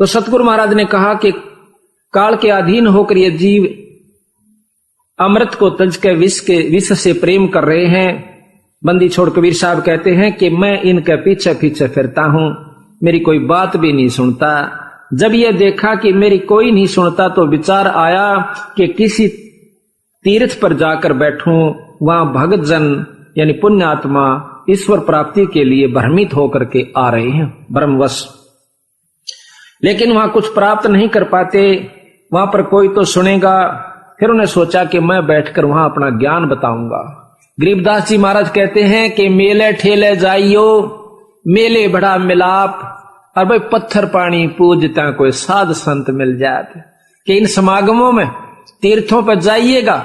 तो सतगुरु महाराज ने कहा कि काल के अधीन होकर ये जीव अमृत को तज के विष से प्रेम कर रहे हैं। बंदी छोड़ कबीर साहब कहते हैं कि मैं इनके पीछे पीछे फिरता हूं, मेरी कोई बात भी नहीं सुनता। जब ये देखा कि मेरी कोई नहीं सुनता तो विचार आया कि किसी तीर्थ पर जाकर बैठूं, वहां भगत जन यानी पुण्य आत्मा ईश्वर प्राप्ति के लिए भ्रमित होकर के आ रहे हैं ब्रह्मवश, लेकिन वहां कुछ प्राप्त नहीं कर पाते, वहां पर कोई तो सुनेगा। फिर उन्हें सोचा कि मैं बैठकर वहां अपना ज्ञान बताऊंगा। गरीबदास जी महाराज कहते हैं कि मेले ठेले जाइयो, मेले बड़ा मिलाप, और भाई पत्थर पानी पूजता कोई साध संत मिल जाते। कि इन समागमों में तीर्थों पर जाइएगा,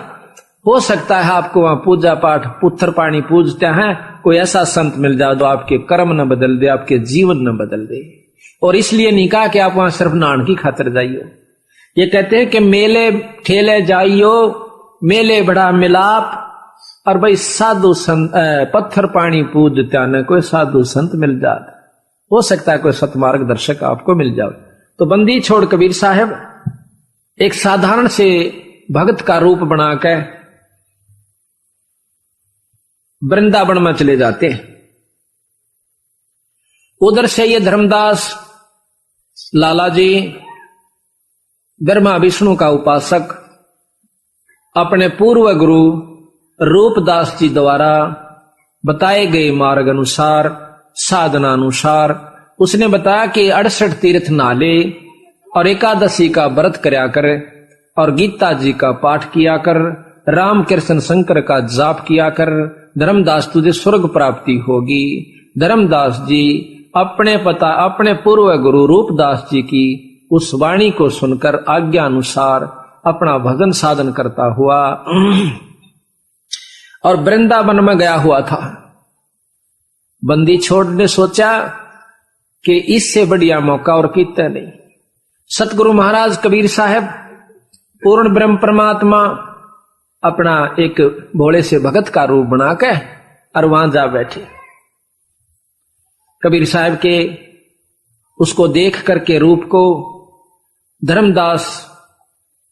हो सकता है आपको वहां पूजा पाठ पत्थर पानी पूजते हैं कोई ऐसा संत मिल जाए जो आपके कर्म न बदल दे, आपके जीवन न बदल दे। और इसलिए नहीं कहा कि आप वहां सिर्फ नान की खातिर जाइयो। ये कहते हैं कि मेले ठेले जाइयो, मेले बड़ा मिलाप, और भाई साधु संत पत्थर पानी पूजता न कोई साधु संत मिल जाए, हो सकता है कोई सतमार्ग दर्शक आपको मिल जाए। तो बंदी छोड़ कबीर साहब एक साधारण से भगत का रूप बनाकर वृंदावन में चले जाते हैं। उधर से ये धर्मदास लाला जी ब्रह्मा विष्णु का उपासक अपने पूर्व गुरु रूपदास जी द्वारा बताए गए मार्ग अनुसार साधना अनुसार उसने बताया कि 68 तीर्थ नाले और एकादशी का व्रत करया कर और गीता जी का पाठ किया कर, राम कृष्ण शंकर का जाप किया कर, धर्मदास तुझे स्वर्ग प्राप्ति होगी। धर्मदास जी अपने पूर्व गुरु रूपदास जी की उस वाणी को सुनकर आज्ञा अनुसार अपना भजन साधन करता हुआ और वृंदावन में गया हुआ था। बंदी छोड़ ने सोचा कि इससे बढ़िया मौका और कितना नहीं। सतगुरु महाराज कबीर साहब पूर्ण ब्रह्म परमात्मा अपना एक भोले से भगत का रूप बनाकर और वहां जा बैठे। कबीर साहब के उसको देख करके रूप को धर्मदास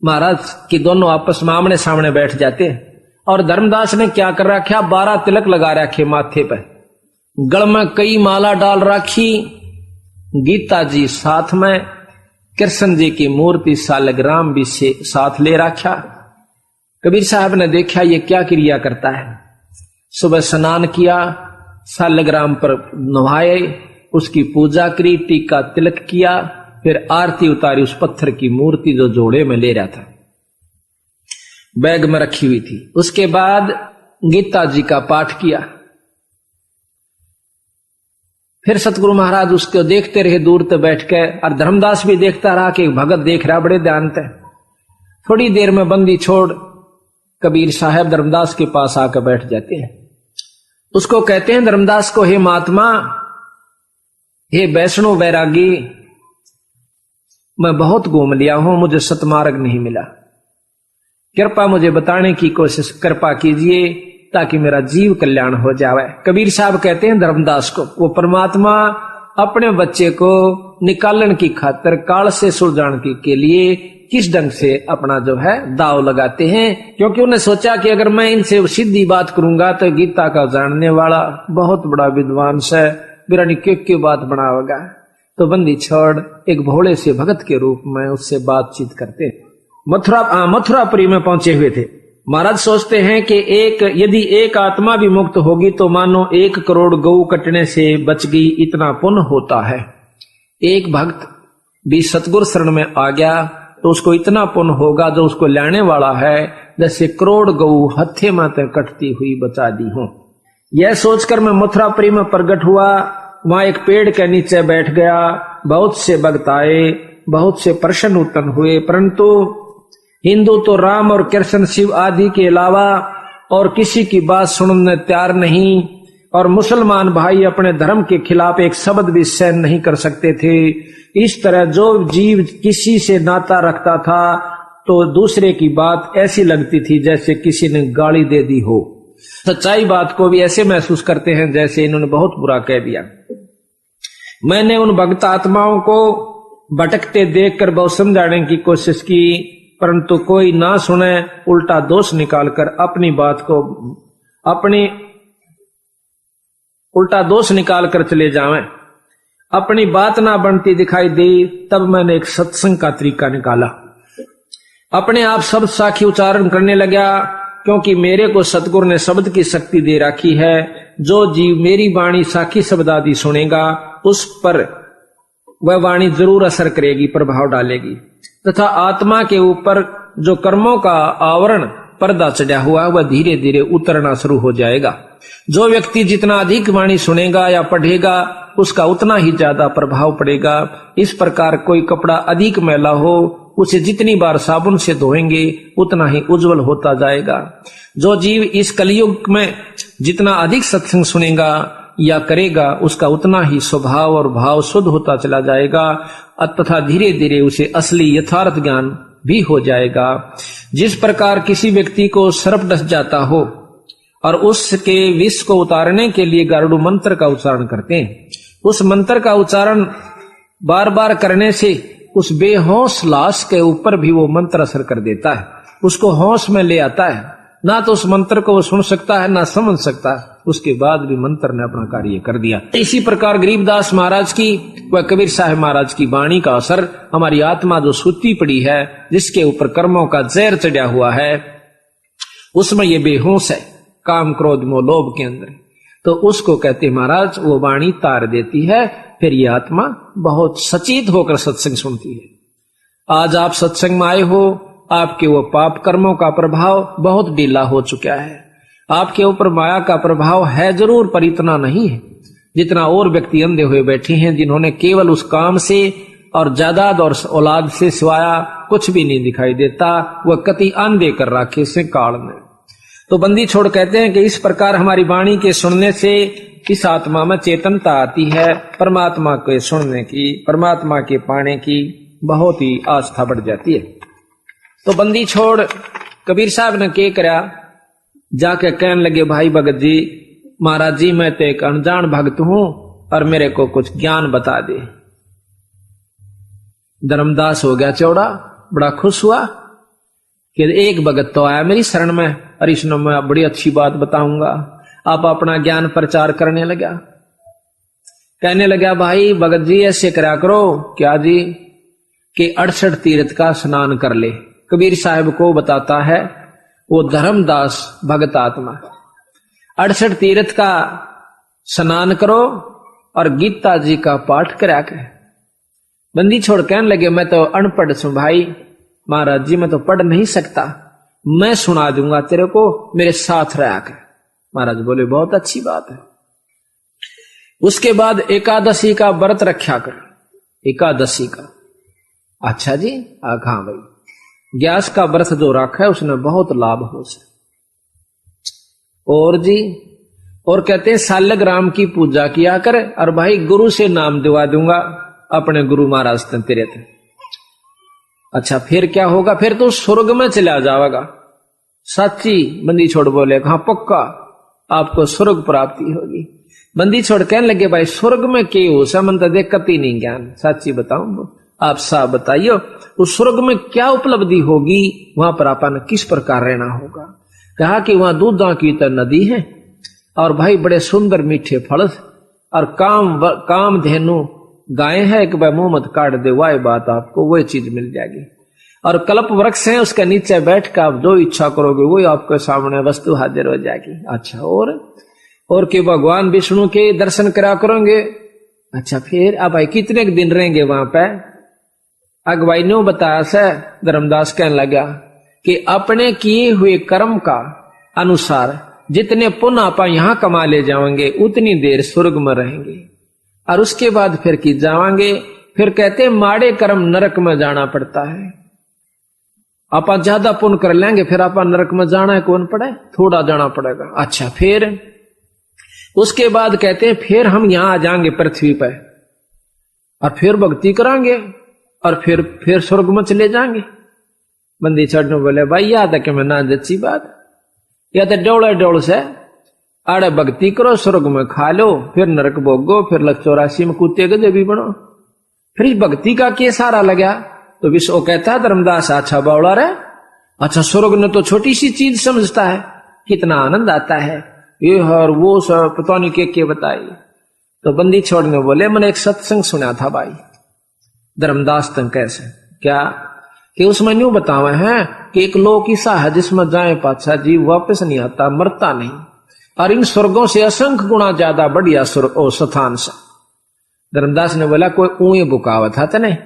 महाराज की दोनों आपस में आमने सामने बैठ जाते हैं। और धर्मदास ने क्या कर रखा, 12 तिलक लगा रखे माथे पर, गल में कई माला डाल रखी, गीता जी साथ में, कृष्ण जी की मूर्ति सालग्राम भी से साथ ले रखा। कबीर साहब ने देखा ये क्या क्रिया करता है। सुबह स्नान किया, सालग्राम पर नहाए, उसकी पूजा करी, टीका तिलक किया, फिर आरती उतारी उस पत्थर की मूर्ति जो जोड़े में ले रहा था, बैग में रखी हुई थी। उसके बाद गीता जी का पाठ किया। फिर सतगुरु महाराज उसको देखते रहे दूर तक बैठ के, और धर्मदास भी देखता रहा कि भगत देख रहा, बड़े ध्यान से। थोड़ी देर में बंदी छोड़ कबीर साहब धर्मदास के पास आकर बैठ जाते हैं। उसको कहते हैं धर्मदास को, हे महात्मा, हे वैष्णव वैरागी, मैं बहुत घूम लिया हूं, मुझे सतमार्ग नहीं मिला, कृपा मुझे बताने की कोशिश कृपा कीजिए ताकि मेरा जीव कल्याण हो जाए। कबीर साहब कहते हैं धर्मदास को, वो परमात्मा अपने बच्चे को निकालने की खातिर काल से सुलझाने के लिए किस ढंग से अपना जो है दाव लगाते हैं। क्योंकि उन्हें सोचा कि अगर मैं इनसे सीधी बात करूंगा तो गीता का जानने वाला बहुत बड़ा विद्वान है, मेरा क्यों बात बनावेगा। तो बंदी छोड़ एक भोले से भगत के रूप में उससे बातचीत करते। मथुरापुरी में पहुंचे हुए थे। महाराज सोचते हैं कि यदि एक आत्मा भी मुक्त होगी तो मानो 1 करोड़ गऊ कटने से बच गई, इतना पुण्य होता है। एक भक्त भी सतगुरु शरण में आ गया तो उसको इतना पुण्य होगा जो उसको लाने वाला है जैसे करोड़ गऊ हत्थे माते कटती हुई बचा दी हो। यह सोचकर मैं मथुरापुरी में प्रकट हुआ। वहां एक पेड़ के नीचे बैठ गया। बहुत से भक्त आए, बहुत से प्रश्न उत्पन्न हुए, परंतु हिंदू तो राम और कृष्ण शिव आदि के अलावा और किसी की बात सुनने तैयार नहीं, और मुसलमान भाई अपने धर्म के खिलाफ एक शब्द भी सहन नहीं कर सकते थे। इस तरह जो जीव किसी से नाता रखता था तो दूसरे की बात ऐसी लगती थी जैसे किसी ने गाली दे दी हो। सच्चाई बात को भी ऐसे महसूस करते हैं जैसे इन्होंने बहुत बुरा कह दिया। मैंने उन भक्त आत्माओं को भटकते देखकर बहुत समझाने की कोशिश की, परंतु कोई ना सुने, उल्टा दोष निकालकर अपनी बात को उल्टा दोष निकालकर चले जावें। अपनी बात ना बनती दिखाई दी, तब मैंने एक सत्संग का तरीका निकाला। अपने आप शब्द साखी उच्चारण करने लगा, क्योंकि मेरे को सतगुरु ने शब्द की शक्ति दे रखी है। जो जीव मेरी वाणी साखी शब्द आदि सुनेगा, उस पर वह वाणी जरूर असर करेगी, प्रभाव डालेगी, तथा आत्मा के ऊपर जो कर्मों का आवरण पर्दा चढ़ा हुआ वह धीरे धीरे उतरना शुरू हो जाएगा। जो व्यक्ति जितना अधिक वाणी सुनेगा या पढ़ेगा, उसका उतना ही ज्यादा प्रभाव पड़ेगा। इस प्रकार कोई कपड़ा अधिक मैला हो, उसे जितनी बार साबुन से धोएंगे उतना ही उज्जवल होता जाएगा। जो जीव इस कलयुग में जितना अधिक सत्संग सुनेगा या करेगा, उसका उतना ही स्वभाव और भाव शुद्ध होता चला जाएगा, तथा धीरे धीरे उसे असली यथार्थ ज्ञान भी हो जाएगा। जिस प्रकार किसी व्यक्ति को सर्प डस जाता हो और उसके विष को उतारने के लिए गारुड़ मंत्र का उच्चारण करते हैं, उस मंत्र का उच्चारण बार बार करने से उस बेहोश लाश के ऊपर भी वो मंत्र असर कर देता है, उसको होश में ले आता है। ना तो उस मंत्र को वो सुन सकता है, ना समझ सकता है, उसके बाद भी मंत्र ने अपना कार्य कर दिया। इसी प्रकार गरीबदास महाराज की व कबीर साहब महाराज की वाणी का असर हमारी आत्मा जो सूती पड़ी है, जिसके ऊपर कर्मों का जहर चढ़ा हुआ है, उसमें ये बेहोश है, काम क्रोध मोह लोभ के अंदर, तो उसको कहते महाराज वो वाणी तार देती है। फिर ये आत्मा बहुत सचेत होकर सत्संग सुनती है। आज आप सत्संग में आए हो, आपके वो पाप कर्मों का प्रभाव बहुत ढीला हो चुका है। आपके ऊपर माया का प्रभाव है जरूर, पर इतना नहीं है जितना और व्यक्ति अंधे हुए बैठे हैं, जिन्होंने केवल उस काम से और जायदाद और औलाद से सिवाया कुछ भी नहीं दिखाई देता, वह कति अंधे कर रखे से काल में। तो बंदी छोड़ कहते हैं कि इस प्रकार हमारी वाणी के सुनने से इस आत्मा में चेतनता आती है, परमात्मा के सुनने की, परमात्मा के पाने की बहुत ही आस्था बढ़ जाती है। तो बंदी छोड़ कबीर साहब ने क्या करा, जाके कहने लगे, भाई भगत जी, महाराज जी मैं तो एक अनजान भक्त हूं और मेरे को कुछ ज्ञान बता दे। धर्मदास हो गया चौड़ा, बड़ा खुश हुआ कि एक भगत तो आया मेरी शरण में और इसने मैं बड़ी अच्छी बात बताऊंगा। आप अपना ज्ञान प्रचार करने लगा, कहने लगा, भाई भगत जी ऐसे करा करो। क्या जी? कि 68 तीर्थ का स्नान कर ले। कबीर साहब को बताता है वो धर्मदास भगत आत्मा, 68 तीर्थ का स्नान करो और गीता जी का पाठ करा कर। बंदी छोड़ कहने लगे, मैं तो अनपढ़ सु भाई, महाराज जी मैं तो पढ़ नहीं सकता, मैं सुना दूंगा तेरे को, मेरे साथ रहा कर। महाराज बोले, बहुत अच्छी बात है। उसके बाद एकादशी का व्रत रखा कर। एकादशी का? अच्छा जी, हाँ भाई, ग्यास का व्रत जो रखा है उसने बहुत लाभ हो से। और जी, और कहते हैं सालग्राम की पूजा किया कर, और भाई गुरु से नाम दिवा दूंगा अपने गुरु महाराज तेरे थे। अच्छा फिर क्या होगा? फिर तो स्वर्ग में चला जाएगा। सच्ची? बंदी छोड़ बोले, हाँ पक्का आपको स्वर्ग प्राप्ति होगी। बंदी छोड़ कहने लगे, भाई स्वर्ग में क्या हो सा, मन तो दिक्कत ही नहीं ज्ञान। सच्ची बताऊं, आप साहब बताइए, उस स्वर्ग में क्या उपलब्धि होगी, वहां पर अपन किस प्रकार रहना होगा? कहा कि वहां दूधा की तो नदी है और भाई बड़े सुंदर मीठे फल और काम धेनु गाय है, एक बार मुंह मत काट दे, वही बात आपको वही चीज मिल जाएगी। और कल्प वृक्ष है, उसके नीचे बैठ कर आप जो इच्छा करोगे वही आपके सामने वस्तु हाजिर हो जाएगी। अच्छा और कि भगवान विष्णु के दर्शन करा करोगे। अच्छा फिर अब भाई कितने दिन रहेंगे वहां पे? अगवाई ने बताया से धर्मदास कहने लगा कि अपने किए हुए कर्म का अनुसार जितने पुण्य आप यहां कमा ले जाओगे उतनी देर स्वर्ग में रहेंगे, और उसके बाद फिर की जावांगे। फिर कहते माड़े कर्म नरक में जाना पड़ता है। आप ज्यादा पुण्य कर लेंगे फिर आप नरक में जाना है कौन पड़े, थोड़ा जाना पड़ेगा। अच्छा फिर उसके बाद कहते हैं फिर हम यहां आ जाएंगे पृथ्वी पर और फिर भक्ति करांगे और फिर स्वर्ग में चले जाएंगे। बंदी चढ़ने बोले, भाई याद है कि मैं ना अच्छी बात, या तो डोल से आड़े भक्ति करो, स्वर्ग में खा लो, फिर नरक भोगो, फिर 84 में कुत्ते गधे भी बनो। फिर इस भक्ति का के सारा लगा तो विश्व कहता है धर्मदास अच्छा बावड़ा रे, अच्छा स्वर्ग ने तो छोटी सी चीज समझता है, कितना आनंद आता है ये हर वो सब पता नहीं के बताई। तो बंदी छोड़ने बोले मैंने एक सत्संग सुना था भाई। धर्मदास तंग कैसे क्या कि उसमें न्यू बतावे हैं कि एक लोक ईसा है जिसमें जाए पाछा जीव वापस नहीं आता, मरता नहीं, और इन स्वर्गों से असंख्य गुणा ज्यादा बढ़िया स्वर्ग और स्थान से। धर्मदास ने बोला कोई ऊँय बुकावत था तने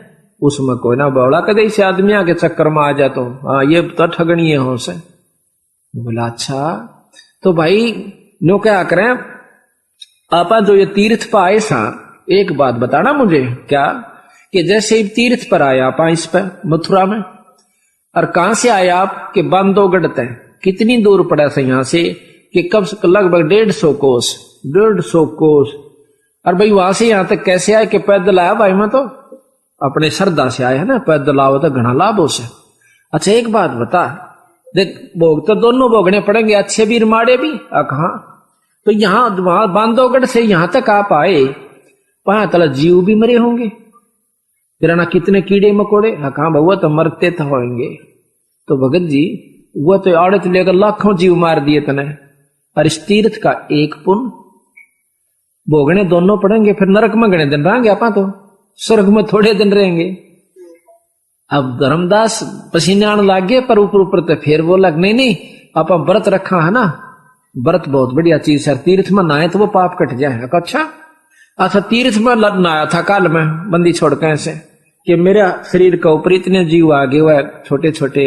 उसमें कोई ना बौड़ा कदे से आदमिया के चक्कर में आ जा तो हाँ ये तो ठगनी हो से। बोला अच्छा तो भाई नो क्या करें आपा जो ये तीर्थ पर आए सा एक बात बताना मुझे क्या कि जैसे तीर्थ पर आए आप इस पर मथुरा में, और कहां से आए आप कि बांधवगढ़ तय कितनी दूर पड़ा था यहां से कि कब लगभग 150 कोस 150 कोस। और भाई वहां से यहां तक कैसे आए कि पैदल आया भाई, मैं तो अपने श्रद्धा से आया है ना, पैदल आओ तो घना लाभ हो से। अच्छा एक बात बता देख भोग तो दोनों भोगने पड़ेंगे, अच्छे भी माड़े भी। कहा तो यहाँ वहां बांधवगढ़ से यहां तक आप आए, वहां तला जीव भी मरे होंगे, तेरा ना कितने कीड़े मकोड़े। कहा बहुआ तो मरते तो होंगे। तो भगत जी वो तो औरत लेकर लाखों जीव मार दिए तने, और इस तीर्थ का एक पुण्य भोगने दोनों पड़ेंगे, फिर नरक में गणे दिन रहेंगे आपा, तो स्वर्ग में थोड़े दिन रहेंगे। अब धर्मदास पसीने आने लग गए, पर ऊपर ऊपर तो फिर बोला नहीं नहीं आपा व्रत रखा है ना, व्रत बहुत बढ़िया चीज है, तीर्थ में नहाए तो वो पाप कट जाए। अच्छा तीर्थ में नहाया था काल में बंदी छोड़ कैसे कि मेरे शरीर के ऊपर इतने जीव आ गए हुए छोटे छोटे,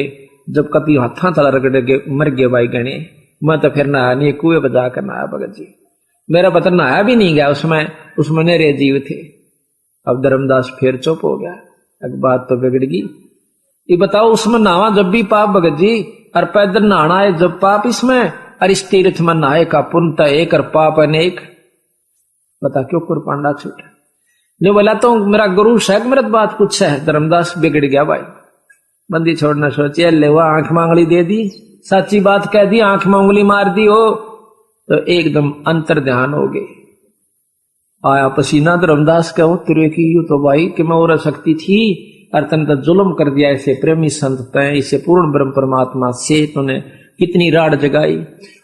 जब कभी हाथा तला रगड़ के मर गए भाई गणे, मैं तो फिर नहाया नहीं, कुएं बजा कर नहाया भगत जी, मेरा पता नहाया भी नहीं गया उसमें नरे जीव थे। अब धर्मदास फिर चुप हो गया, एक बात तो बिगड़ गई। ये बताओ उसमें नहावा जब भी पाप भगत जी, और पैदल नहाना है जब पाप इसमें, और इस तीर्थ में नहाए का पुण्य एक और पाप अनेक। बता क्यों कुरपांडा छूटा जो बोला तो मेरा गुरु शायद मेरा बात कुछ है। धर्मदास बिगड़ गया भाई, बंदी छोड़ना सोचिए ले वो आंख मांगली दे दी, सच्ची बात कह दी, आंख में उंगली मार दी हो तो एकदम अंतर ध्यान हो गए। आया पसीना धर्मदास का तेरे की यू तो भाई कि मैं और शक्ति थी और तन तो जुल्म कर दिया ऐसे प्रेमी संत तय, इसे पूर्ण ब्रह्म परमात्मा से तूने कितनी राड जगाई।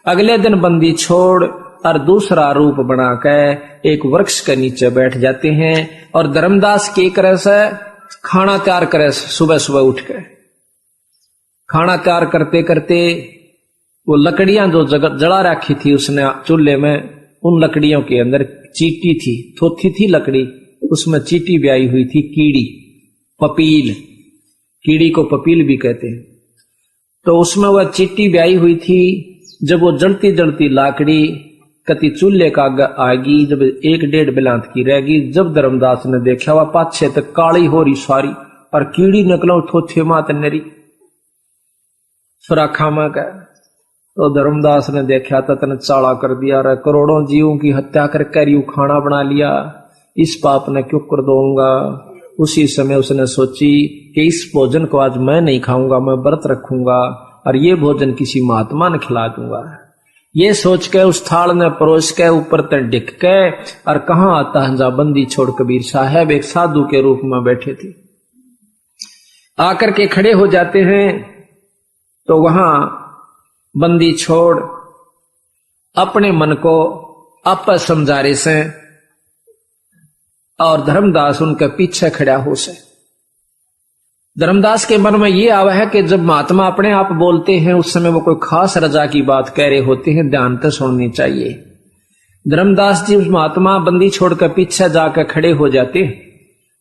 अगले दिन बंदी छोड़ और दूसरा रूप बना कर एक वृक्ष के नीचे बैठ जाते हैं, और धर्मदास के करे से खाना तैयार करे, सुबह सुबह उठ के खाना तैयार करते करते वो लकड़ियां जो जला रखी थी उसने चूल्हे में, उन लकड़ियों के अंदर चीटी थी, थोथी थी लकड़ी, उसमें चीटी ब्याई हुई थी, कीड़ी पपील, कीड़ी को पपील भी कहते हैं। तो उसमें वह चीटी ब्याई हुई थी। जब वो जलती जलती लाकड़ी कति चूल्हे का आगी जब 1-1.5 बिलांत की रहेगी, जब धर्मदास ने देखा वह पाछे तक काली हो रही सारी, और कीड़ी निकलो थोथे मात नरी सुराखा में का। तो धर्मदास ने देखा तो तने चाला कर दिया, रे करोड़ों जीवों की हत्या करके यूं खाना बना लिया, इस पाप ने क्यों कर दूंगा। उसी समय उसने सोची कि इस भोजन को आज मैं नहीं खाऊंगा, मैं व्रत रखूंगा और ये भोजन किसी महात्मा ने खिला दूंगा। ये सोच के उस थाल ने परोस के ऊपर तक डिक के, और कहां आता है जा बंदी छोड़ कबीर साहब एक साधु के रूप में बैठे थे, आकर के खड़े हो जाते हैं। तो वहां बंदी छोड़ अपने मन को आप समझा रहे से, और धर्मदास उनके पीछे खड़ा हो से। धर्मदास के मन में ये आवा है कि जब महात्मा अपने आप बोलते हैं उस समय वो कोई खास रजा की बात कह रहे होते हैं, ध्यान से सुननी चाहिए। धर्मदास जी उस महात्मा बंदी छोड़कर पीछे जाकर खड़े हो जाते,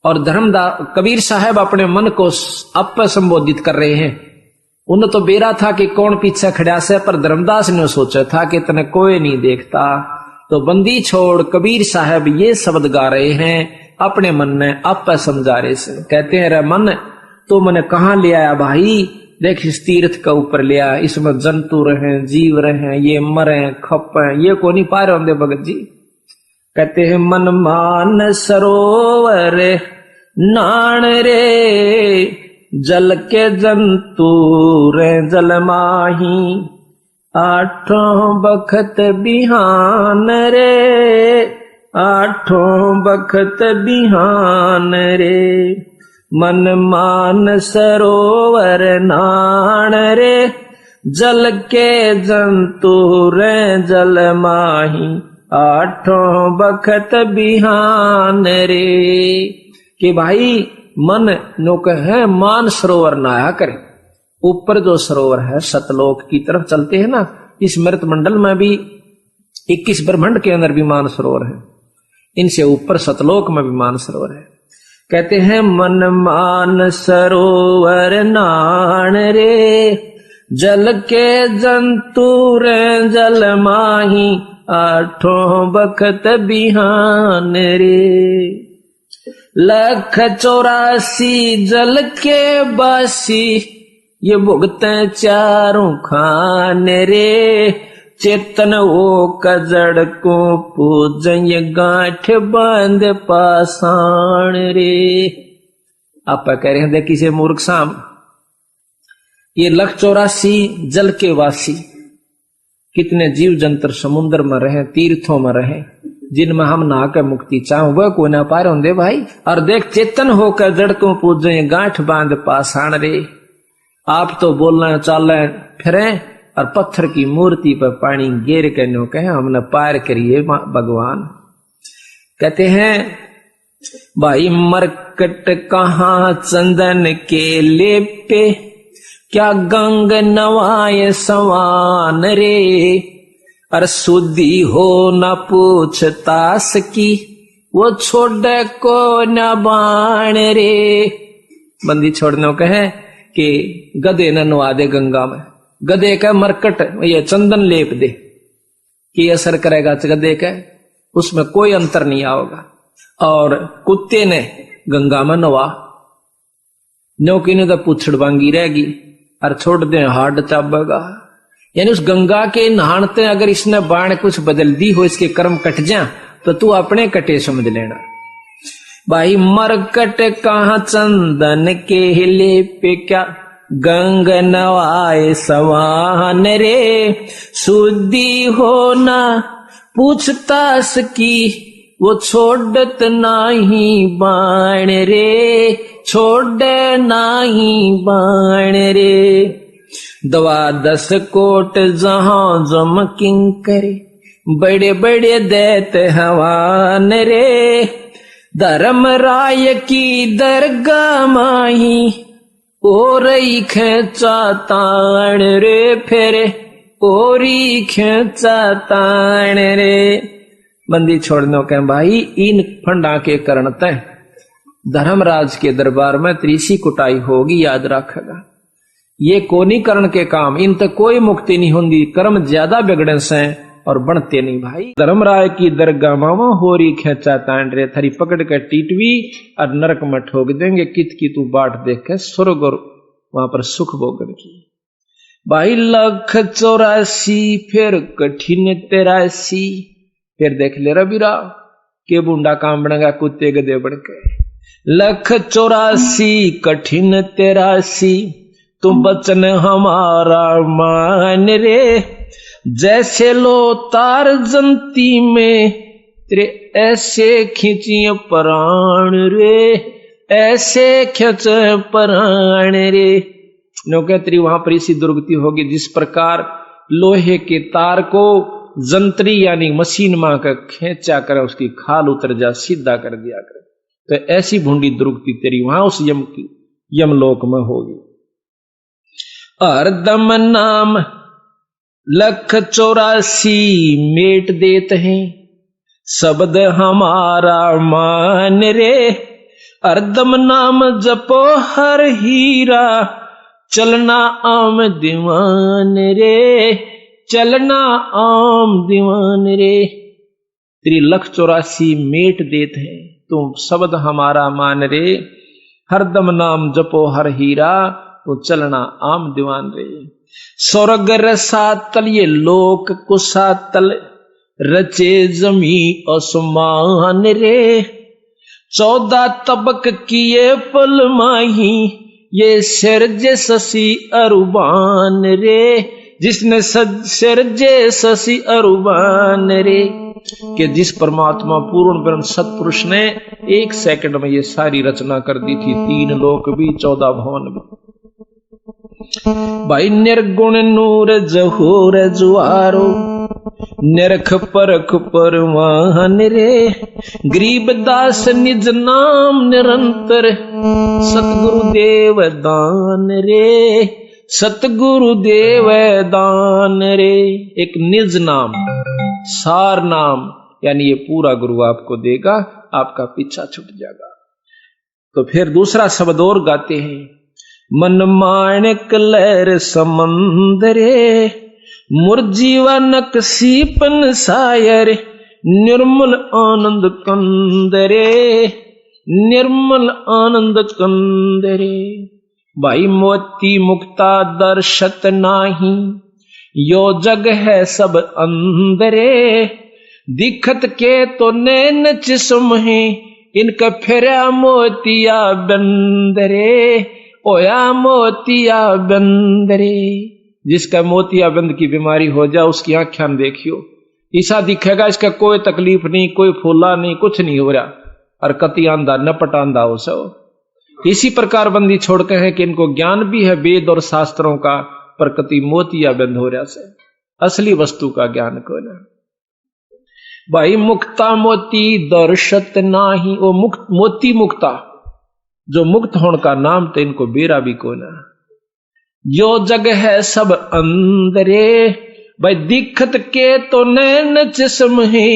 और धर्मदास कबीर साहब अपने मन को आप संबोधित कर रहे हैं। उन्हें तो बेरा था कि कौन पीछे खड़ा से, पर धर्मदास ने सोचा था कि तने कोई नहीं देखता। तो बंदी छोड़ कबीर साहब ये शब्द गा रहे हैं अपने मन में, आप समझा रहे से। कहते हैं रे मन तो मैंने कहाँ ले आया भाई, देख इस तीर्थ का ऊपर ले आया, इसमें जंतु रहे, जीव रहे, ये मरे खपे, ये को नहीं पा रहे होंगे भगत जी। कहते हैं मन मान सरोवर नान रे, जल के जंतु रे जल माही, आठों बखत बिहान रे, आठों बखत बिहान रे, मन मान सरोवर नाण रे, जल के जंतु रे जल माही, आठों बखत बिहान रे। कि भाई मन नोक है मान सरोवर नहाया करे। ऊपर जो सरोवर है सतलोक की तरफ चलते हैं ना, इस मृत मंडल में भी 21 ब्रह्मांड के अंदर भी मान सरोवर है, इनसे ऊपर सतलोक में भी मान सरोवर है। कहते हैं मन मान सरोवर नाण रे, जल के जंतु रे जल माही, आठों बखत बिहान रे। लख 84 जल के बासी, ये भुगते चारों खान रे, चेतन वो कजड़ को पूजय गांठ बांध पाषाण रे। आप कह रहे हैं देखिए से मूर्ख साम, ये लख 84 जल के वासी, कितने जीव जंतर समुद्र में रहे, तीर्थों में रहे, जिनमें हम नहा कर मुक्ति चाहो वह को ना पार होंगे भाई। और देख चेतन होकर जड़ को पूजे गांठ बांध पाषाण रे। आप तो बोलना चाले फिरे और पत्थर की मूर्ति पर पानी गेर के नो कहे हमने पार करिए भगवान। कहते हैं भाई मरकट कहाँ चंदन के लेपे, क्या गंग नवाए सवान रे, और शुद्धि हो न पूछतास की, वो छोड़ को न बाण रे। बंदी छोड़ने को कहे कि गधे न नवा दे गंगा में, गधे का मरकट ये चंदन लेप दे कि असर करेगा गधे का, उसमें कोई अंतर नहीं आओगा। और कुत्ते ने गंगा में नवा न्योकी ने तो पूछड़ बांगी रहेगी और छोड़ दे हार्ड चाबेगा। यानी उस गंगा के नहानते अगर इसने बाण कुछ बदल दी हो, इसके कर्म कट जा तो तू अपने कटे समझ लेना। भाई मरकट कहाँ चंदन के लेपे, क्या गंग नवाए सवान रे, शुद्धि हो ना पूछतास की, वो छोड़त नाही बाण रे, छोड़ नाही बाण रे। 12 कोट जहां जम किंकरे, बड़े बड़े दैत हवान रे, धर्म राय की दरगाह माही, ओरई खेचा ताण रे, फेरे ओरी खेचा ताण रे। बंदी छोड़ने के भाई इन फंडा के कारण तय धर्मराज के दरबार में त्रिसी कुटाई होगी, याद रखेगा। ये कोनीकरण के काम, इन तक कोई मुक्ति नहीं होंगी, कर्म ज्यादा बिगड़े से और बनते नहीं भाई। धर्मराय की दरगाह मामा होरी खेचा तांड रे, थरी पकड़ कर टीटवी और नरक में ठोक देंगे, कित की तू बाट देख के स्वर्ग और वहां पर सुख भोगन की। भाई लख 84 फिर कठिन 83, फिर देख ले रबीरा के बुंडा काम बनेगा कुत्ते गधे बन के। लख 84 कठिन 83, तू बचन हमारा मान रे, जैसे लो तार जंती में तेरे ऐसे खींचिए प्राण रे, ऐसे खींच प्राण रे। नो कहती वहां पर इसी दुर्गति होगी जिस प्रकार लोहे के तार को जंत्री यानी मशीन मां का खींचा कर उसकी खाल उतर जा, सीधा कर दिया कर, तो ऐसी भूंडी दुर्गति तेरी वहां उस यमलोक में होगी। हरदम नाम लख 84 मेट देते हैं, शब्द हमारा मान रे, हरदम नाम जपो हर हीरा, चलना आम दीवान रे, चलना आम दीवान रे। 3,84,00,000 मेट देते हैं, तुम शब्द हमारा मान रे, हरदम नाम जपो हर हीरा, तो चलना आम दीवान रे। स्वर्ग रसातल ये लोक कुसातल, रचे जमी आसमान रे, 14 तबक किए पल माही, ये सिरजे शशि अरुबान रे, जिसने सिरजे शशि अरुबान रे। कि जिस परमात्मा पूर्ण ब्रह्म सतपुरुष ने 1 सेकंड में ये सारी रचना कर दी थी, 3 लोक भी 14 भवन भी। भाई निर्गुण नूर जहूर जुआरो, निरख परख परवान रे, गरीबदास निज नाम निरंतर, सतगुरु देव दान रे, सतगुरु देव दान रे। एक निज नाम, सार नाम, यानी ये पूरा गुरु आपको देगा, आपका पीछा छूट जाएगा। तो फिर दूसरा शब्द और गाते हैं, मन माणिक लहर समंदरे, मुरजीवनक सीपन सायर, निर्मल आनंद कंदरे, निर्मल आनंद कंदरे। भाई मोती मुक्ता दर्शत नाही, यो जग है सब अंदरे, दिखत के तो नैन चिस्म है, इनका फेरा मोतिया बंदरे, ओया मोतिया बंदरे। जिसका मोतिया बंद की बीमारी हो जाए उसकी आंखें देखियो, ऐसा दिखेगा इसका कोई तकलीफ नहीं, कोई फूला नहीं, कुछ नहीं हो रहा, और कति आंधा नपट आंधा हो सो। इसी प्रकार बंदी छोड़ते हैं कि इनको ज्ञान भी है वेद और शास्त्रों का, पर कति मोतिया बंद हो रहा से, असली वस्तु का ज्ञान को ना। भाई मुक्ता मोती दर्शत नाही, वो मोती मुक्ता जो मुक्त होने का नाम तो इनको बेरा भी को ना। जो जग है सब अंदरे, भाई दिखत के तो नैन जिस्म ही,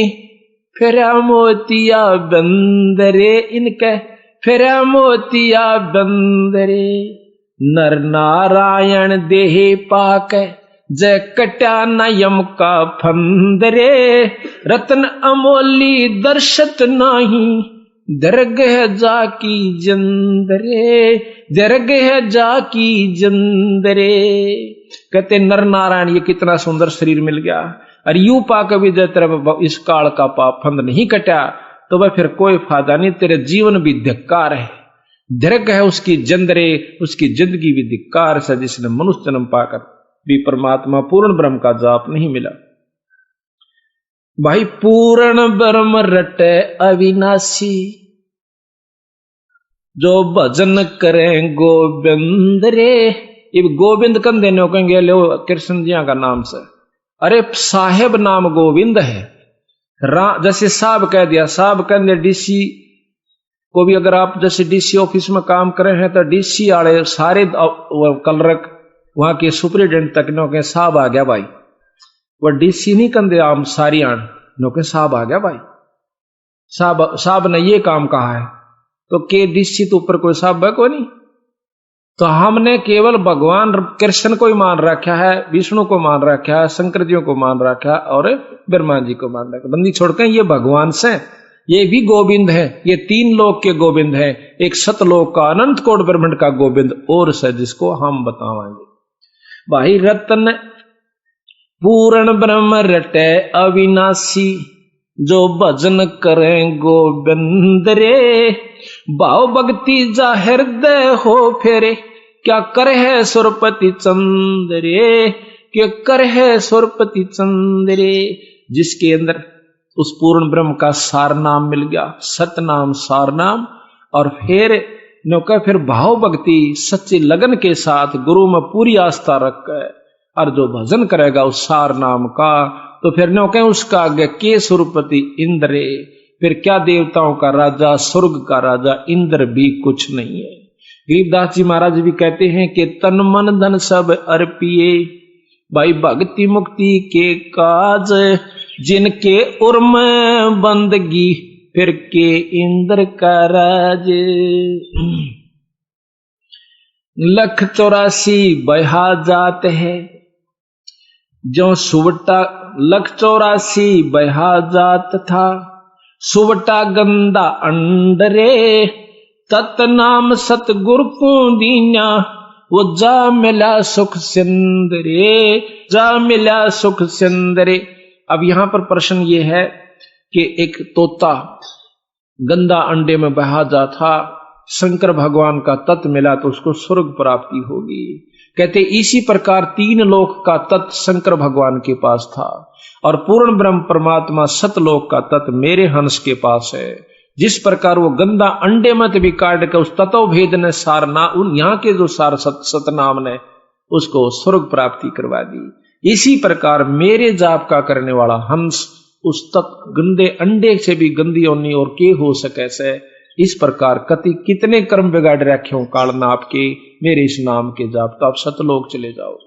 फिर मोतिया बंदरे, इनके फिर मोतिया बंदरे। नर नारायण देह पाक, जय कट्या नयम का फंदरे, रतन अमोली दर्शत नाही, दरगह जाकी जंदरे, दरगह जाकी जंदरे। कहते नर नारायण ये कितना सुंदर शरीर मिल गया, और यू पाक भी जय तेरा इस काल का पाप फंद नहीं कटा, तो वह फिर कोई फायदा नहीं, तेरे जीवन भी धिक्कार है। दरग है उसकी जंदरे, उसकी जिंदगी भी धिक्कार से, जिसने मनुष्य जन्म पाकर भी परमात्मा पूर्ण ब्रह्म का जाप नहीं मिला। भाई पूर्ण ब्रह्म रटे अविनाशी, जो भजन करें गोविंद रे। ये गोविंद कन देने कहेंगे लो कृष्ण जी का नाम से, अरे साहेब नाम गोविंद है। जैसे साहब कह दिया, साहब कह दिया डीसी को भी, अगर आप जैसे डीसी ऑफिस में काम करे हैं तो डीसी वाले सारे कलरक वहां के सुपरिटेंडेंट तक नो के साहब आ गया भाई, वह डीसी नहीं कंदे आम सारी आन नो के साहब आ गया भाई, साहब ने ये काम कहा है, तो के डीसी तो ऊपर कोई साहब है कोई नहीं। तो हमने केवल भगवान कृष्ण को ही मान रखा है, विष्णु को मान रखा है, शंकर जी को मान रखा है, और ब्रह्मा जी को मान रखा। बंदी छोड़कर ये भगवान से, ये भी गोविंद है, ये 3 लोक के गोविंद है, एक सतलोक का अनंत कोट ब्रह्मांड का गोविंद और से, जिसको हम बतावाएंगे। भाई रत्न पूर्ण ब्रह्म रटे अविनाशी, जो भजन करें गोविंद रे। भाव भक्ति जा हृदय हो फेरे, क्या कर है सुरपति चंद्रे, क्या कर है सुरपति चंद्रे। जिसके अंदर उस पूर्ण ब्रह्म का सार नाम मिल गया, सतनाम सार नाम, और फिर भाव भक्ति सच्ची लगन के साथ गुरु में पूरी आस्था रख कर, और जो भजन करेगा उस सार नाम का, तो फिर नो कहें उसका आगे के सुरपति इंद्रे। फिर क्या देवताओं का राजा, स्वर्ग का राजा इंद्र भी कुछ नहीं है। गरीबदास जी महाराज भी कहते हैं कि तन मन धन सब अर्पिए, भाई भक्ति मुक्ति के काज, जिनके उर्म बंदगी, फिर के इंद्र का राज। 184 बहा जात है, जो सुवटा 184 बहा जात था, सुवटा गंदा अंडरे, तत्नाम सतगुरु को दीना, वो जा मिला सुख सिंदरे, जा मिला सुख सिंदरे। अब यहां पर प्रश्न ये है कि एक तोता गंदा अंडे में बहा जा था, शंकर भगवान का तत्व मिला तो उसको स्वर्ग प्राप्ति होगी। कहते इसी प्रकार 3 लोक का तत्व शंकर भगवान के पास था और पूर्ण ब्रह्म परमात्मा सतलोक का तत्व मेरे हंस के पास है। जिस प्रकार वो गंदा अंडे मत भी काट के उस तत्व भेद ने सारना उन यहाँ के जो सार सतनाम ने उसको स्वर्ग प्राप्ति करवा दी। इसी प्रकार मेरे जाप का करने वाला हंस उस गंदे अंडे से भी गंदी होनी और के हो सके से इस प्रकार कति कितने कर्म बिगाड़ रखे हो कालनाप के मेरे इस नाम के जाप तो आप सतलोक चले जाओ।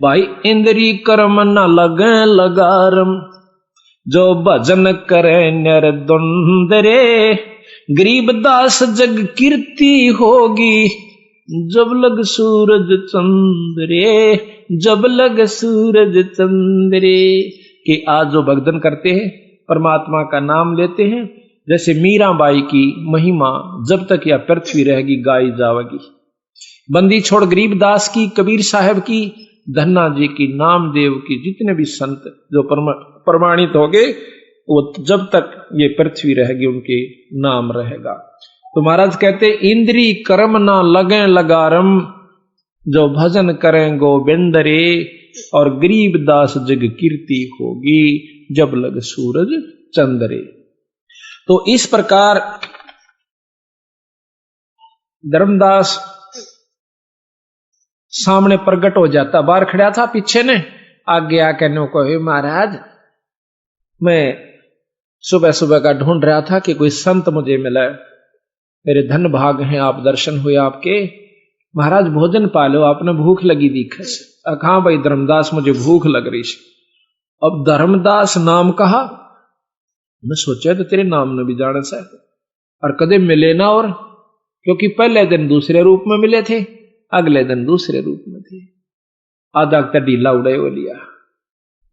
भाई इंद्री कर्म न लगे लगारम जो भजन करे निर्द्वंदरे गरीब दास जग कीर्ति होगी जब लग सूरज चंद्रे जब लग सूरज चंद्रे। कि आज जो भक्तन करते हैं परमात्मा का नाम लेते हैं जैसे मीराबाई की महिमा जब तक यह पृथ्वी रहेगी गाई जावेगी। बंदी छोड़ गरीबदास की, कबीर साहब की, धन्ना जी की, नामदेव की, जितने भी संत जो प्रमाणित हो गए वो जब तक ये पृथ्वी रहेगी उनके नाम रहेगा। तो महाराज कहते इंद्री कर्म ना लगे लगारम जो भजन करें गोविंद रे और गरीबदास जग कीर्ति होगी जब लग सूरज चंद्रे। तो इस प्रकार धर्मदास सामने प्रकट हो जाता, बाहर खड़ा था, पीछे ने आगे आके नो कहे महाराज मैं सुबह सुबह का ढूंढ रहा था कि कोई संत मुझे मिला, मेरे धन भाग हैं आप दर्शन हुए आपके, महाराज भोजन पालो आपने भूख लगी दिखे। हाँ भाई धर्मदास मुझे भूख लग रही है। अब धर्मदास नाम कहा, मैं सोचा तो तेरे नाम ने भी जाने से और कदे मिले ना, और क्योंकि पहले दिन दूसरे रूप में मिले थे अगले दिन दूसरे रूप में थे। आधा तक ढीला उड़े वो लिया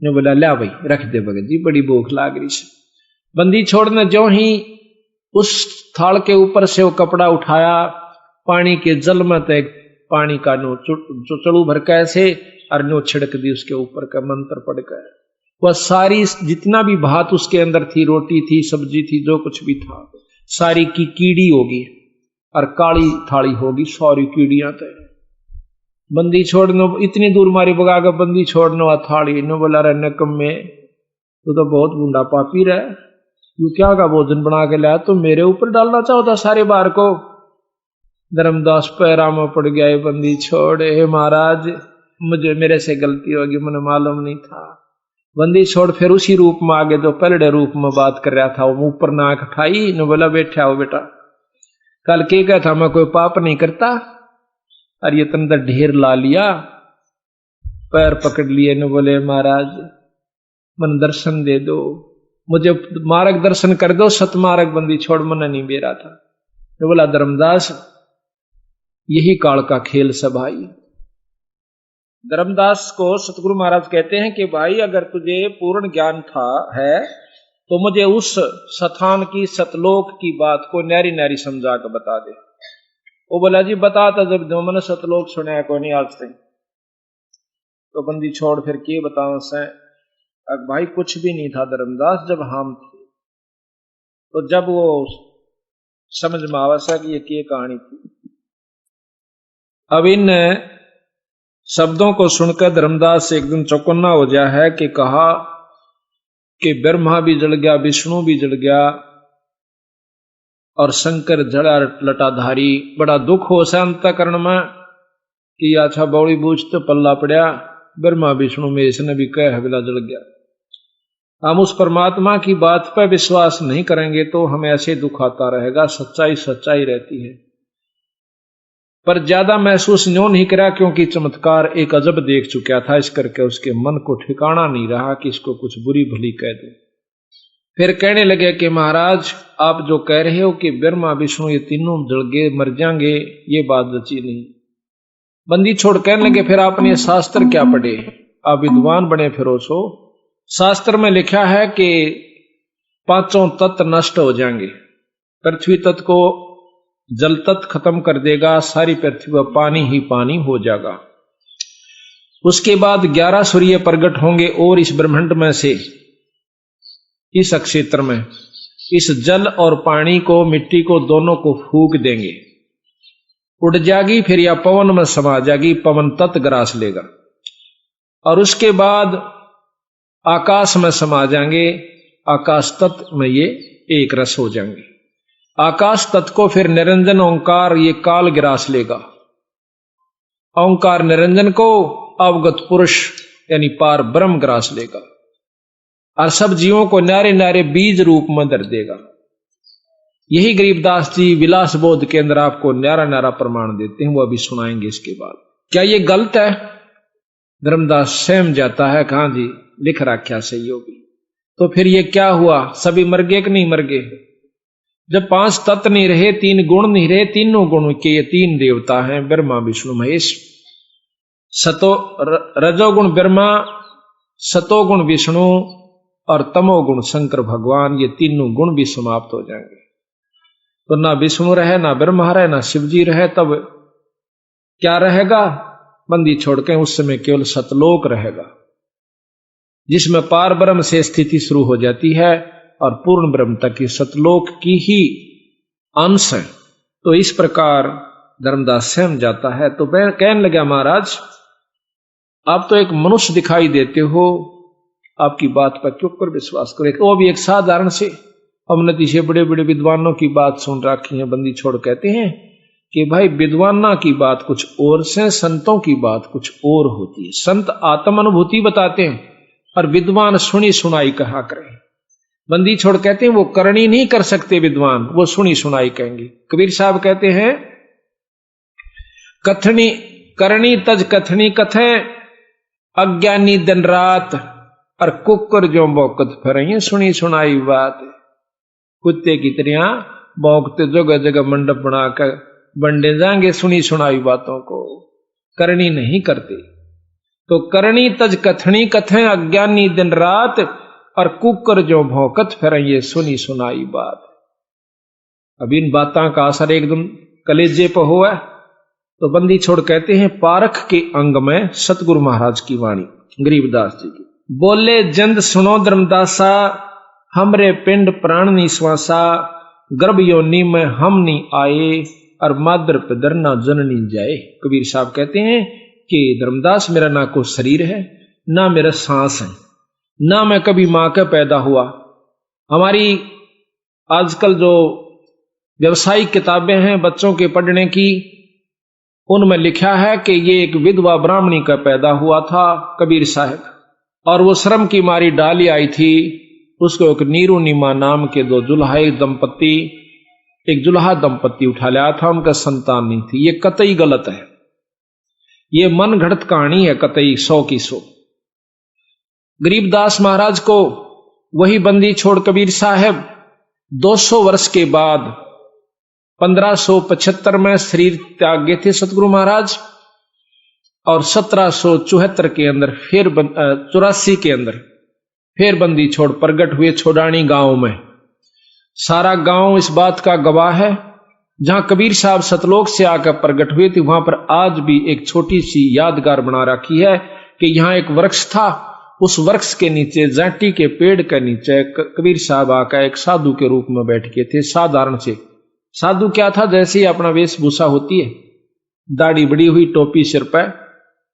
ने बोला ला भाई रख दे भगत जी बड़ी भूख लाग रही है। बंदी छोड़ने जो ही उस थाल के ऊपर से वो कपड़ा उठाया पानी के जल में तक पानी का नो चड़ू भर कैसे और नो छिड़क दी उसके ऊपर का मंत्र पढ़ कर। वह सारी जितना भी भात उसके अंदर थी, रोटी थी, सब्जी थी, जो कुछ भी था सारी की कीड़ी होगी और काली थाली होगी, सारी कीड़ियां तय। बंदी छोड़ने इतनी दूर मारी बगा कर बंदी छोड़ने वाला थाली ने बोला रे नकम में तू तो बहुत बूढ़ा पापी रहा, तू क्या का भोजन बना के लाया तो मेरे ऊपर डालना चाहता सारे बार को। धर्मदास पैरा में पड़ गया, बंदी छोड़, हे महाराज मुझे मेरे से गलती होगी, मुझे मालूम नहीं था। बंदी छोड़ फिर उसी रूप में आगे जो पहले रूप में बात कर रहा था वो मुंह पर नाक उठाई ने बोला बैठा हो बेटा, कल के कहा था मैं कोई पाप नहीं करता और ये तुमने ढेर ला लिया, पैर पकड़ लिए ने बोले महाराज मन दर्शन दे दो, मुझे मार्ग दर्शन कर दो, सतमार्ग बंदी छोड़ मन नहीं बेरा था। ने बोला धर्मदास यही काल का खेल सब भाई। धर्मदास को सतगुरु महाराज कहते हैं कि भाई अगर तुझे पूर्ण ज्ञान था है तो मुझे उस स्थान की सतलोक की बात को न्यारी न्यारी समझा कर बता दे। वो बोला जी बता था जब जो मैंने सतलोक सुना को नहीं आज तक। तो बंदी छोड़ फिर के बताओ से भाई कुछ भी नहीं था धर्मदास, जब हम थे तो जब वो समझ में आवश्यक ये कहानी थी। अब इन शब्दों को सुनकर धर्मदास एक दिन चौकन्ना हो गया है कि कहा कि ब्रह्मा भी जल गया, विष्णु भी जल गया और शंकर जड़ा लटाधारी। बड़ा दुख हो सा अंतःकरण में कि अच्छा बौड़ी बूझ तो पल्ला पड़ा, ब्रह्मा विष्णु में इसने भी कह हविला जल गया। हम उस परमात्मा की बात पर विश्वास नहीं करेंगे तो हमें ऐसे दुख आता रहेगा। सच्चाई सच्चाई रहती है, पर ज्यादा महसूस न्यों नहीं करा क्योंकि चमत्कार एक अजब देख चुका था, इस करके उसके मन को ठिकाना नहीं रहा कि इसको कुछ बुरी भली कह दे। फिर कहने लगे कि महाराज आप जो कह रहे हो कि ब्रह्मा विष्णु ये तीनों जल गए मर जाएंगे, ये बात सच्ची नहीं। बंदी छोड़ कहने लगे फिर आपने शास्त्र क्या पढ़े, आप विद्वान बने फिरो सो। शास्त्र में लिखा है कि पांचों तत्व नष्ट हो जाएंगे, पृथ्वी तत्व को जल तत्व खत्म कर देगा, सारी पृथ्वी पर पानी ही पानी हो जाएगा। उसके बाद 11 सूर्य प्रकट होंगे और इस ब्रह्मांड में से इस क्षेत्र में इस जल और पानी को, मिट्टी को, दोनों को फूक देंगे, उड़ जाएगी, फिर या पवन में समा जाएगी, पवन तत्व ग्रास लेगा, और उसके बाद आकाश में समा जाएंगे, आकाश तत्व में ये एक रस हो जाएंगे। आकाश तत्व को फिर निरंजन ओंकार ये काल ग्रास लेगा, ओंकार निरंजन को अवगत पुरुष यानी पार ब्रह्म ग्रास लेगा, और सब जीवों को नारे नारे बीज रूप में धर देगा। यही गरीबदास जी विलास बोध के अंदर आपको न्यारा न्यारा प्रमाण देते हैं, वो अभी सुनाएंगे इसके बाद। क्या ये गलत है? धर्मदास सहम जाता है, कहां जी लिख रखा सही होगी। तो फिर ये क्या हुआ, सभी मर गए कि नहीं मर गए? जब 5 तत्व नहीं रहे, 3 गुण नहीं रहे, तीनों गुण के ये 3 देवता हैं, ब्रह्मा विष्णु महेश। रजोगुण ब्रह्मा, सतोगुण विष्णु और तमोगुण शंकर भगवान, ये तीनों गुण भी समाप्त हो जाएंगे। तो ना विष्णु रहे, ना ब्रह्मा रहे, ना शिवजी रहे, तब क्या रहेगा? बंदी छोड़ के उस समय केवल सतलोक रहेगा, जिसमें पार ब्रह्म से स्थिति शुरू हो जाती है और पूर्ण ब्रह्म तक की सतलोक की ही अंश है। तो इस प्रकार धर्मदास सहम जाता है। तो मैं कहने लगा, महाराज आप तो एक मनुष्य दिखाई देते हो, आपकी बात पर क्यों कर विश्वास करे? वो भी एक साधारण से अवनति से बड़े बड़े विद्वानों की बात सुन रखी है। बंदी छोड़ कहते हैं कि भाई विद्वाना की बात कुछ और से, संतों की बात कुछ और होती है। संत आत्म अनुभूति बताते हैं और विद्वान सुनी सुनाई कहा करें। बंदी छोड़ कहते हैं वो करनी नहीं कर सकते विद्वान, वो सुनी सुनाई कहेंगे। कबीर साहब कहते हैं कथनी करनी तज कथनी कथे, अज्ञानी दिन रात और कुकर जो भौंकत फिर सुनी सुनाई बात। कुत्ते की तरह भौंकते जगह जगह मंडप बनाकर बंडे जाएंगे सुनी सुनाई बातों को, करनी नहीं करते। तो करनी तज कथनी कथे, अज्ञानी दिन रात और कुकर जो भौंकत फिर ये सुनी सुनाई बात। अब इन बातों का असर एकदम कलेजे पर हुआ। तो बंदी छोड़ कहते हैं पारख के अंग में सतगुरु महाराज की वाणी, गरीबदास जी की। बोले जंद सुनो धर्मदासा, हमरे पिंड प्राण निश्वासा, गर्भ योनि में हम नहीं आए और मादर पिदर ना जननी जाए। कबीर साहब कहते हैं कि धर्मदास मेरा ना कोई शरीर है, ना मेरा सांस है, ना मैं कभी मां का पैदा हुआ। हमारी आजकल जो व्यवसायिक किताबें हैं बच्चों के पढ़ने की, उनमें लिखा है कि ये एक विधवा ब्राह्मणी का पैदा हुआ था कबीर साहब, और वो श्रम की मारी डाली आई थी। उसको एक नीरू नीमा नाम के 2 जुल्हा दंपत्ति, एक जुल्हा दंपत्ति उठा लिया था, उनका संतान नहीं थी। ये कतई गलत है, ये मन घड़त कहानी है, कतई 100 की 100। गरीबदास महाराज को वही बंदी छोड़ कबीर साहब 200 वर्ष के बाद 1575 में शरीर त्याग गए थे सतगुरु महाराज, और 1774 के अंदर फिर 84 के अंदर फिर बंदी छोड़ प्रगट हुए छोड़ानी गांव में। सारा गांव इस बात का गवाह है, जहां कबीर साहब सतलोक से आकर प्रगट हुए थे वहां पर आज भी एक छोटी सी यादगार बना रखी है कि यहां एक वृक्ष था, उस वृक्ष के नीचे जाटी के पेड़ के नीचे कबीर साहब आकर एक साधु के रूप में बैठ गए थे। साधारण से साधु क्या था, जैसे ही अपना वेशभूषा होती है, दाढ़ी बड़ी हुई, टोपी सिर पर,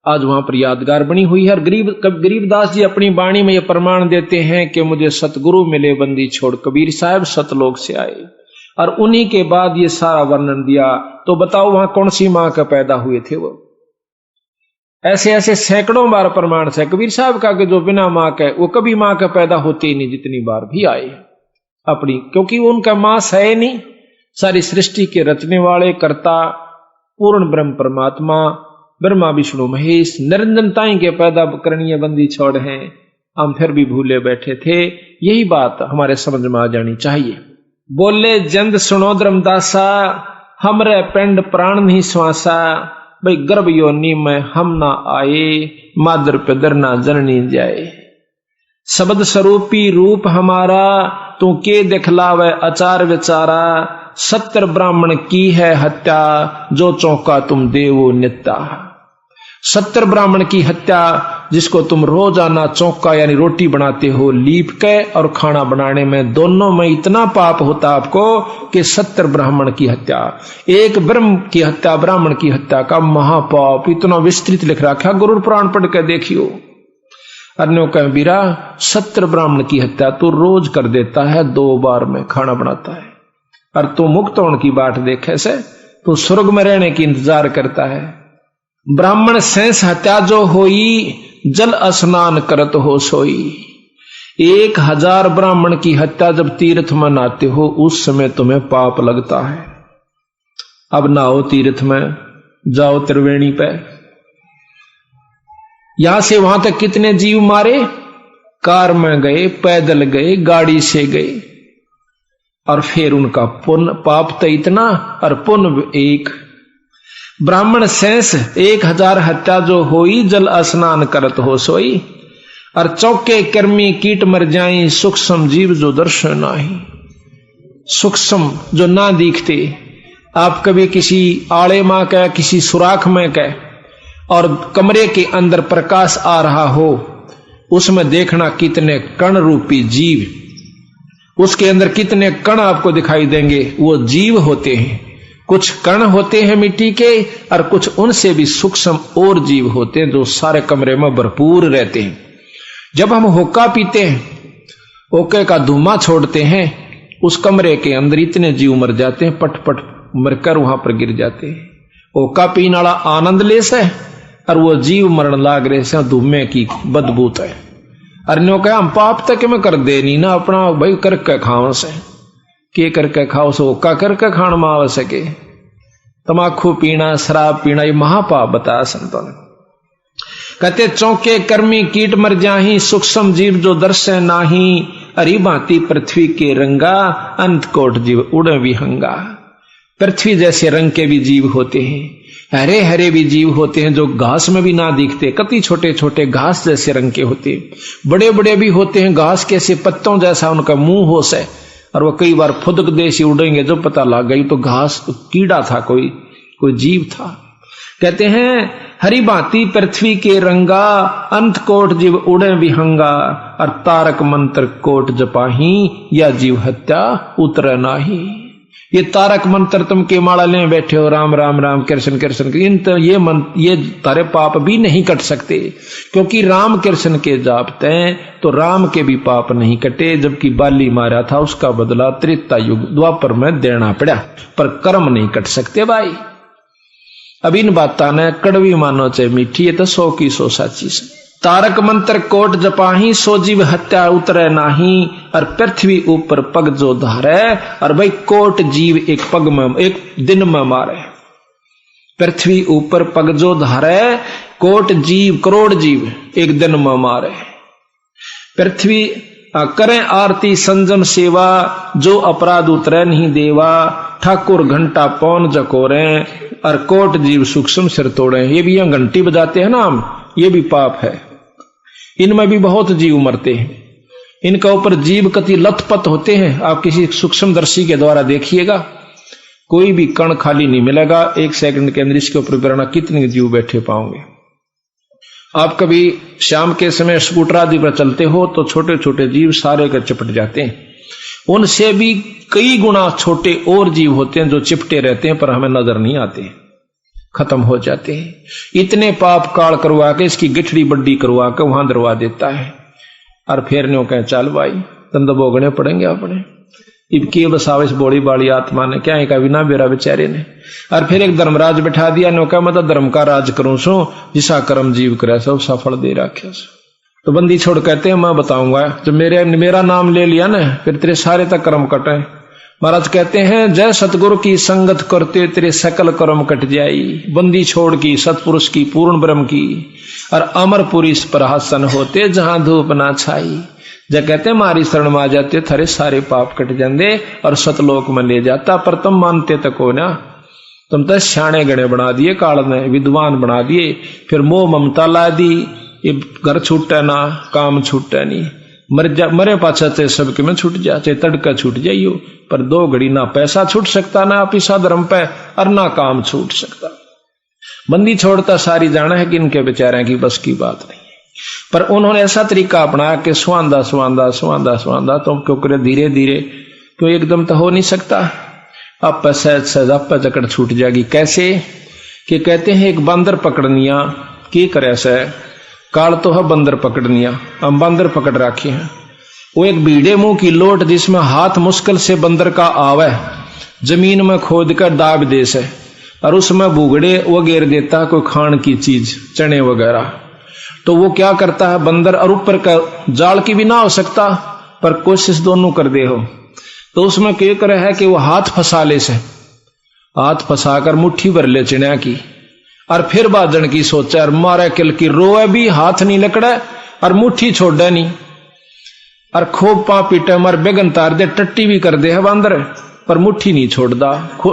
आज वहां पर यादगार बनी हुई है। और गरीबदास जी अपनी वाणी में यह प्रमाण देते हैं कि मुझे सतगुरु मिले बंदी छोड़, कबीर साहब सतलोक से आए, और उन्हीं के बाद ये सारा वर्णन दिया। तो बताओ वहां कौन सी मां का पैदा हुए थे वो? ऐसे ऐसे सैकड़ों बार प्रमाण है कबीर साहब का कि जो बिना मां के वो कभी मां का पैदा होते ही नहीं, जितनी बार भी आए अपनी, क्योंकि वो उनका मां है नहीं। सारी सृष्टि के रचने वाले कर्ता पूर्ण ब्रह्म परमात्मा ब्रह्मा विष्णु महेश निरंजनताई के पैदा करनी बंदी छोड़ हैं, हम फिर भी भूले बैठे थे। यही बात हमारे समझ में आ जानी चाहिए। बोले जंद सुनो धर्मदासा, हमरे पिंड प्राण नहीं श्वासा, भाई गर्भ योनि में हम ना आए, मादर पिदर ना जननी जाए। शब्द स्वरूपी रूप हमारा, तू के दिखलावे आचार विचारा, 70 ब्राह्मण की है हत्या, जो चौका तुम देवो नित्या। 70 ब्राह्मण की हत्या जिसको तुम रोजाना चौका यानी रोटी बनाते हो लीप के और खाना बनाने में, दोनों में इतना पाप होता आपको कि 70 ब्राह्मण की हत्या, एक ब्रह्म की हत्या, ब्राह्मण की हत्या का महापाप इतना विस्तृत लिख रखा। गुरु पुराण पढ़ के देखियो। अन्यों कह बीरा 70 ब्राह्मण की हत्या तू रोज कर देता है, 2 बार में खाना बनाता है, और तू मुक्त होने की बाट देखे से तू स्वर्ग में रहने की इंतजार करता है। ब्राह्मण सेंस हत्या जो होई, जल स्नान करत हो सोई। 1000 ब्राह्मण की हत्या जब तीर्थ में नहाते हो उस समय तुम्हें पाप लगता है। अब नहाओ तीर्थ में, जाओ त्रिवेणी पे, यहां से वहां तक कितने जीव मारे, कार में गए, पैदल गए, गाड़ी से गए, और फिर उनका पुण्य, पाप तो इतना और पुण्य एक। ब्राह्मण सेंस 1000 हत्या जो होई, जल स्नान करत हो सोई। और चौके कर्मी कीट मर जाई, सूक्ष्म जीव जो दर्शन नाही। सूक्ष्म जो ना दिखते, आप कभी किसी आड़े में कह, किसी सुराख में कह, और कमरे के अंदर प्रकाश आ रहा हो, उसमें देखना कितने कण रूपी जीव, उसके अंदर कितने कण आपको दिखाई देंगे, वो जीव होते हैं। कुछ कण होते हैं मिट्टी के, और कुछ उनसे भी सूक्ष्म और जीव होते हैं जो सारे कमरे में भरपूर रहते हैं। जब हम हुक्का पीते हैं, ओके का धुआं छोड़ते हैं, उस कमरे के अंदर इतने जीव मर जाते हैं, पट पट मरकर वहां पर गिर जाते हैं। हुक्का पीने वाला आनंद ले से, और वो जीव मरण लाग रहे से धुएं की बदबूत है। अन्यों कहा हम पाप तक में कर दे नहीं ना, अपना भाई करके खाओ से, के करके खाओ से हुक्का करके खाण में आव सके। तमाकू पीना, शराब पीना, ये महापाप बताया संतों ने। कहते चौके कर्मी कीट मर जाही, सूक्ष्म जीव जो दर्शे नाही। अरी भांति पृथ्वी के रंगा, अंत कोट जीव उड़े विहंगा। पृथ्वी जैसे रंग के भी जीव होते हैं, हरे हरे भी जीव होते हैं जो घास में भी ना दिखते, कति छोटे छोटे घास जैसे रंग के होते, बड़े बड़े भी होते हैं घास के से पत्तों जैसा उनका मुंह हो से, और वो कई बार फुदक देसी उड़ेंगे, जो पता लग गई तो घास कीड़ा था, कोई जीव था। कहते हैं हरि भांति पृथ्वी के रंगा, अंत कोट जीव उड़े विहंगा। और तारक मंत्र कोट जपाही, या जीव हत्या उतरे नाही। ये तारक मंत्र तुम के माला ले बैठे हो, राम राम राम कृष्ण कृष्ण, ये तारे पाप भी नहीं कट सकते, क्योंकि राम कृष्ण के जापते तो राम के भी पाप नहीं कटे। जबकि बाली मारा था, उसका बदला त्रेता युग द्वापर में देना पड़ा, पर कर्म नहीं कट सकते भाई। अब इन बातों ने कड़वी मानो चाहे मीठी, ये तो 100 की 100 साची से। तारक मंत्र कोट जपाही, सो जीव हत्या उतरे नाही। और पृथ्वी ऊपर पग जो धारे, और भाई कोट जीव एक पग में, एक दिन में मारे। पृथ्वी ऊपर पग जो धारे, कोट जीव, करोड़ जीव एक दिन में मारे। पृथ्वी करें आरती संजम सेवा, जो अपराध उतरे नहीं देवा। ठाकुर घंटा पौन जकोरे, और कोट जीव सूक्ष्म सिर तोड़े। ये भी यहाँ घंटी बजाते हैं ना हम, ये भी पाप है। इनमें भी बहुत जीव मरते हैं, इनका ऊपर जीव कति लथपथ होते हैं। आप किसी सूक्ष्मदर्शी के द्वारा देखिएगा, कोई भी कण खाली नहीं मिलेगा। 1 सेकंड के अंदर इसके ऊपर बिना कितने जीव बैठे पाओगे। आप कभी शाम के समय स्कूटर आदि पर चलते हो तो छोटे छोटे जीव सारे के चिपट जाते हैं। उनसे भी कई गुना छोटे और जीव होते हैं जो चिपटे रहते हैं, पर हमें नजर नहीं आते, खत्म हो जाते हैं। इतने पाप काल करवा के, इसकी गिठड़ी बड्डी करवा के वहां दरवा देता है। और फिर न्यों कहें चल भाई तंद भोगने पड़ेंगे अपने। इबकी बसाविश बोली बाली आत्मा ने क्या कहा बिना बेरा बेचारे ने। और फिर एक धर्मराज बैठा दिया, न्यों कहा मैं तो धर्म का राज करूं सो, जिसा कर्म जीव करे सो सफल दे रखे। तो बंदी छोड़ कहते हैं मैं बताऊंगा, जब मेरा नाम ले लिया ना फिर तेरे सारे तक कर्म कटे। महाराज कहते हैं जय सतगुरु की संगत करते तेरे सकल कर्म कट जाई। बंदी छोड़ की, सतपुरुष की, पूर्ण ब्रह्म की, और अमरपुरी पर हासन होते जहां धूप ना छाई। जब कहते मारी शरण में आ जाते थारे सारे पाप कट जाते और सतलोक में ले जाता। पर तुम मानते तक हो ना, तुम तो श्याणे गणे बना दिए, काल ने विद्वान बना दिए, फिर मोह ममता ला दी। ये घर छूटे ना, काम छूटे नहीं, मरे पाछा चाहे सबके में छूट जा, चाहे तड़का छूट जाइयो, पर 2 घड़ी ना पैसा छूट सकता, ना पिसा धर्म पे, और ना काम छूट सकता। बंदी छोड़ता सारी जाना है कि इनके बेचारे की बस की बात नहीं है। पर उन्होंने ऐसा तरीका अपनाया कि स्वांदा स्वांदा स्वांदा स्वांदा, तो क्यों करे धीरे धीरे, क्यों एकदम तो हो नहीं सकता। आप सहज सहज आप जकड़ छूट जाएगी। कैसे कि कहते हैं एक बंदर पकड़निया की करे से काल तो है बंदर पकड़निया, हम बंदर पकड़ रखे हैं। वो एक बीड़े मुंह की लोट जिसमें हाथ मुश्किल से बंदर का आवे, जमीन में खोद कर दाब दे से, और उसमें बुगड़े वगैरह देता है कोई खान की चीज, चने वगैरह। तो वो क्या करता है बंदर, और ऊपर का जाल की भी ना हो सकता पर कोशिश दोनों कर दे हो, तो उसमें क्या करे है कि वो हाथ फंसा ले से, हाथ फंसा कर मुट्ठी भर ले चिड़िया की, और फिर बाजन की सोचा और मारे किल की, रोए भी हाथ नहीं लकड़े और मुट्ठी छोड़े नहीं, और खूब पा पीटे मर बेगन तार दे, टट्टी भी कर दे है बंदर पर मुट्ठी नहीं छोड़दा,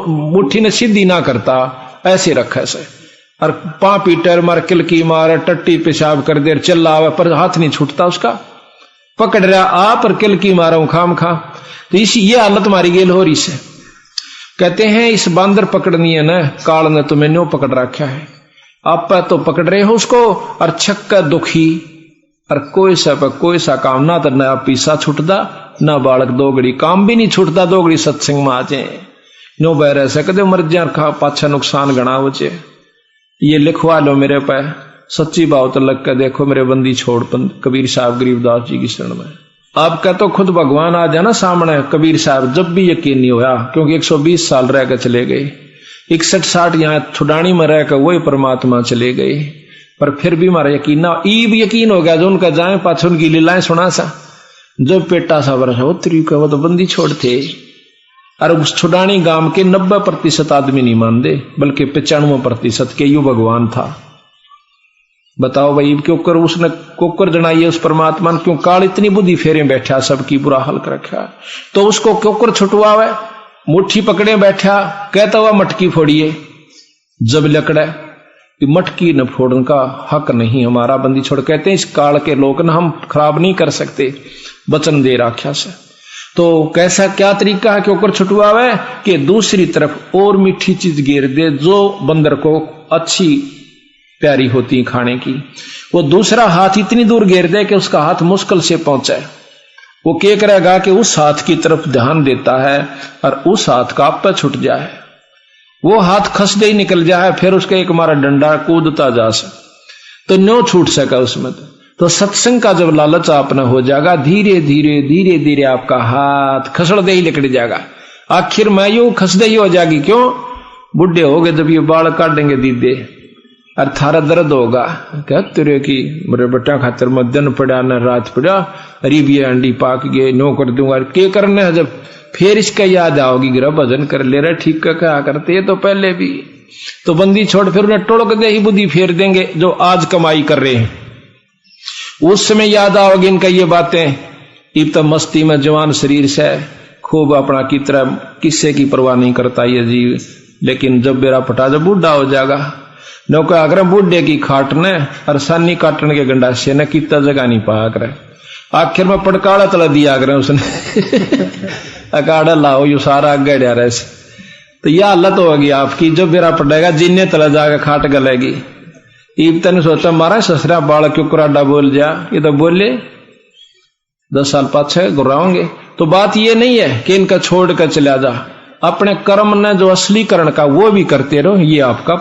मुट्ठी ने सीधी ना करता, ऐसे रखा से, और पा पीटर मार किलकी मार टट्टी पेशाब कर दे, चिल्लावे पर हाथ नहीं छूटता उसका, पकड़ रहा आप और किलकी मारा खाम खा। तो इसी ये हालत मारी गेल हो रही से। कहते हैं इस बंदर पकड़नी है ना, काल ने तुम्हें न्यो पकड़ रखा है, आप तो पकड़ रहे हो उसको, और छक्का दुखी, और कोई सा काम ना तो ना पीसा छुटदा, ना बालक दोगड़ी काम भी नहीं छूटता, दोगड़ी सत्संग में आ जाए नो बह से कदे मर जा खा पाछा नुकसान गणा हो जाए। ये लिखवा लो मेरे पे, सच्ची बात लग कर देखो मेरे बंदी छोड़ कबीर साहब गरीबदास जी की शरण में। आपका तो खुद भगवान आ जाना सामने, कबीर साहब जब भी यकीन नहीं होया, क्योंकि 120 साल रह कर चले गए, 61-60 यहाँ छुडानी में रह कर वही परमात्मा चले गए, पर फिर भी हमारा यकीन ना, ईब यकीन हो गया जो उनका जाए पाछ उनकी लीलाएं सुना सा, जो पेटा सा वर्ष हो तरीका वो तो बंदी छोड़ थे। और उस छुडानी गांव के 90% आदमी नहीं मानते, बल्कि 95% के यू भगवान था। बताओ भाई क्यों कर उसने कोकर जनाई है उस परमात्मा ने, क्यों काल इतनी बुद्धि फेरे बैठा, सबकी बुरा हाल कर रखा, तो उसको क्यों छुटवावे, मुट्ठी पकड़े बैठा, कहता हुआ मटकी फोड़िए, जब लकड़े मटकी न फोड़ने का हक नहीं हमारा, बंदी छोड़। कहते हैं इस काल के लोग ना हम खराब नहीं कर सकते, वचन दे राख्या से। तो कैसा क्या तरीका है कि ऊपर छुटवावे कि दूसरी तरफ और मीठी चीज गिर दे जो बंदर को अच्छी प्यारी होती खाने की, वो दूसरा हाथ इतनी दूर गिर दे कि उसका हाथ मुश्किल से पहुंचे। वो क्या करेगा कि उस हाथ की तरफ ध्यान देता है और उस हाथ का आप पे छुट जाए, वो हाथ खसदे ही निकल जाए, फिर उसका एक मारा डंडा कूदता जा सके तो न्यो छूट सका उसमें। तो सत्संग का जब लालच आपने हो जाएगा, धीरे धीरे धीरे धीरे आपका हाथ खसड़ दे ही निकल जाएगा, आखिर में यूं खसदे ही हो जाएगी। क्यों? बुढ़े हो गए जब ये बाल काटेंगे दीदे और थारा दर्द होगा, क्या तेरे की मेरे बेटा खातर में दिन पड़ा न रात पड़ा, अरीब ये अंडी पाक गए नो कर दूंगा, के करने है जब फिर इसका याद आओगी गिरा भजन कर ले रहे ठीक का क्या करते ये तो पहले भी। तो बंदी छोड़ फिर उन्हें टोड़क दे ही बुद्धि फेर देंगे जो आज कमाई कर रहे हैं, उस समय याद आओगी इनका ये बातें। इब तो मस्ती में जवान शरीर से खूब अपना की तरह किस्से की परवाह नहीं करता ये जीव, लेकिन जब बेरा पटा जब बूढ़ा हो जाएगा नौकर अगर बूढ़े की खाटने और सानी काटने के गंडासे ने कितना जगह नहीं पाया करे, आखिर में पटकाड़ा तला दिया करे उसने अकाड़ा लाओ यू सारा आगे डा रहे। तो यह हालत होगी आपकी, जब बेरा पड़ेगा जिन्ने तला जाकर खाट गलेगी। ईब तने सोचा मारा ससरा बाल क्यों कुराडा बोल जा, ये तो बोले 10 साल पाछे गुर्राओगे। तो बात ये नहीं है कि इनका छोड़ कर चला जा, अपने कर्म ने जो असलीकरण का वो भी करते रहो, ये आपका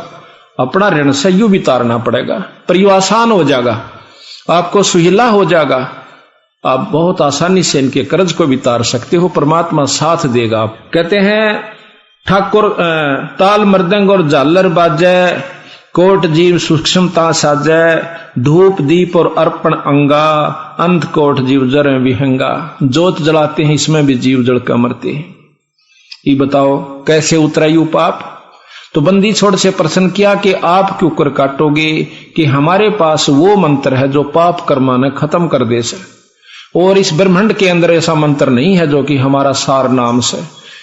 अपना ऋण से यू भी तारना पड़ेगा, पर यू आसान हो जाएगा, आपको सुहिला हो जाएगा, आप बहुत आसानी से इनके कर्ज को भी तार सकते हो, परमात्मा साथ देगा। कहते हैं ठाकुर ताल मृदंग और झालर बाजे, कोट जीव सूक्ष्मता साजे, धूप दीप और अर्पण अंगा, अंध कोट जीव जर विहंगा, जोत जलाते हैं इसमें भी जीव जल कर मरते हैं। ये बताओ कैसे उतरा यू पाप। तो बंदी छोड़ से प्रश्न किया कि आप क्यों कर काटोगे, कि हमारे पास वो मंत्र है जो पाप कर्मा ने खत्म कर दे से, और इस ब्रह्मांड के अंदर ऐसा मंत्र नहीं है जो कि हमारा सार नाम से,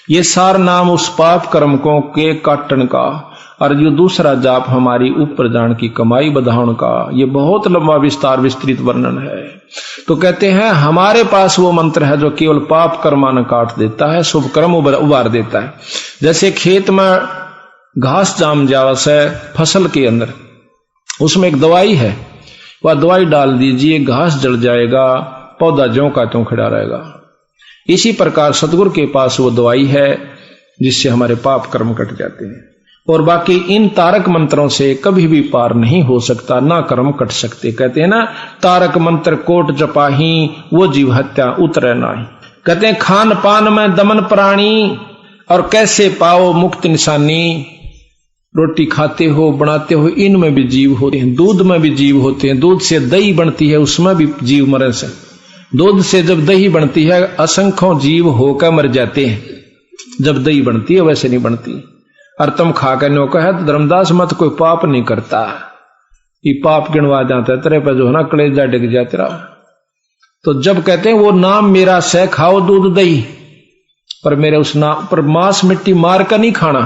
ये सार नाम उस पाप कर्म को के काटन का, और जो दूसरा जाप हमारी ऊपर जान की कमाई बधाउन का, ये बहुत लंबा विस्तार विस्तृत वर्णन है। तो कहते हैं हमारे पास वो मंत्र है जो केवल पाप कर्मा न काट देता है, शुभ कर्म उबार देता है। जैसे खेत में घास जाम जावा से फसल के अंदर, उसमें एक दवाई है वह दवाई डाल दीजिए, घास जल जाएगा, पौधा ज्यों का त्यों खड़ा रहेगा। इसी प्रकार सतगुरु के पास वो दवाई है जिससे हमारे पाप कर्म कट जाते हैं, और बाकी इन तारक मंत्रों से कभी भी पार नहीं हो सकता, ना कर्म कट सकते। कहते हैं ना, तारक मंत्र कोट जपाही, वो जीव हत्या उतरे नाही। कहते हैं खान पान में दमन प्राणी, और कैसे पाओ मुक्त निशानी। रोटी खाते हो, बनाते हो, इनमें भी जीव होते हैं, दूध में भी जीव होते हैं, दूध से दही बनती है, उसमें भी जीव मरे से। दूध से जब दही बनती है, असंख्यों जीव होकर मर जाते हैं। जब दही बनती है वैसे नहीं बनती। और तुम खाकर नो कहे तो धर्मदास मत कोई पाप नहीं करता, ये पाप गिनवा जाता है तेरे पे जो है ना कलेजा डिग जाए तेरा। तो जब कहते हैं वो नाम मेरा से खाओ दूध दही, पर मेरे उस नाम पर मांस मिट्टी मार कर नहीं खाना,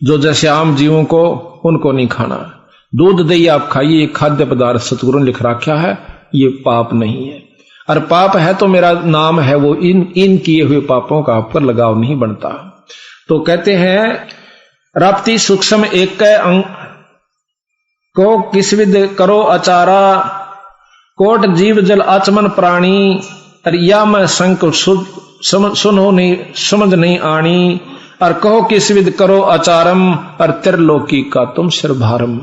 जो जैसे आम जीवों को उनको नहीं खाना। दूध दही आप खाइए, ये खाद्य पदार्थ सतगुरु ने लिख रखा है, ये पाप नहीं है। और पाप है तो मेरा नाम है वो इन किए हुए पापों का आप पर लगाव नहीं बनता। तो कहते हैं राप्ती सूक्ष्म एक अंग को किस विद करो अचारा, कोट जीव जल आचमन प्राणी, या मैं संक सुनो नहीं समझ नहीं आनी, और कहो किस विद करो अचारम, और त्रिलोकी का तुम सिर भारम।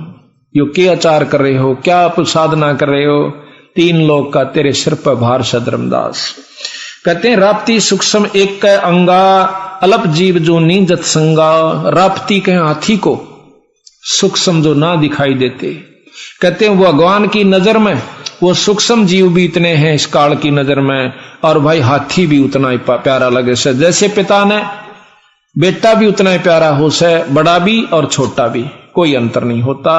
यो के आचार कर रहे हो, क्या आप साधना कर रहे हो, तीन लोग का तेरे सिर पर भार है धर्मदास। कहते हैं राप्ती सूक्ष्म एक अंगा, अल्प जीव जो नींजत संगा। राप्ती कहें हाथी को, सूक्ष्म जो ना दिखाई देते। कहते हैं भगवान की नजर में वो सूक्ष्म जीव भी इतने हैं इस काल की नजर में, और भाई हाथी भी उतना ही प्यारा लगे से। जैसे पिता ने बेटा भी उतना ही प्यारा हो से, बड़ा भी और छोटा भी, कोई अंतर नहीं होता।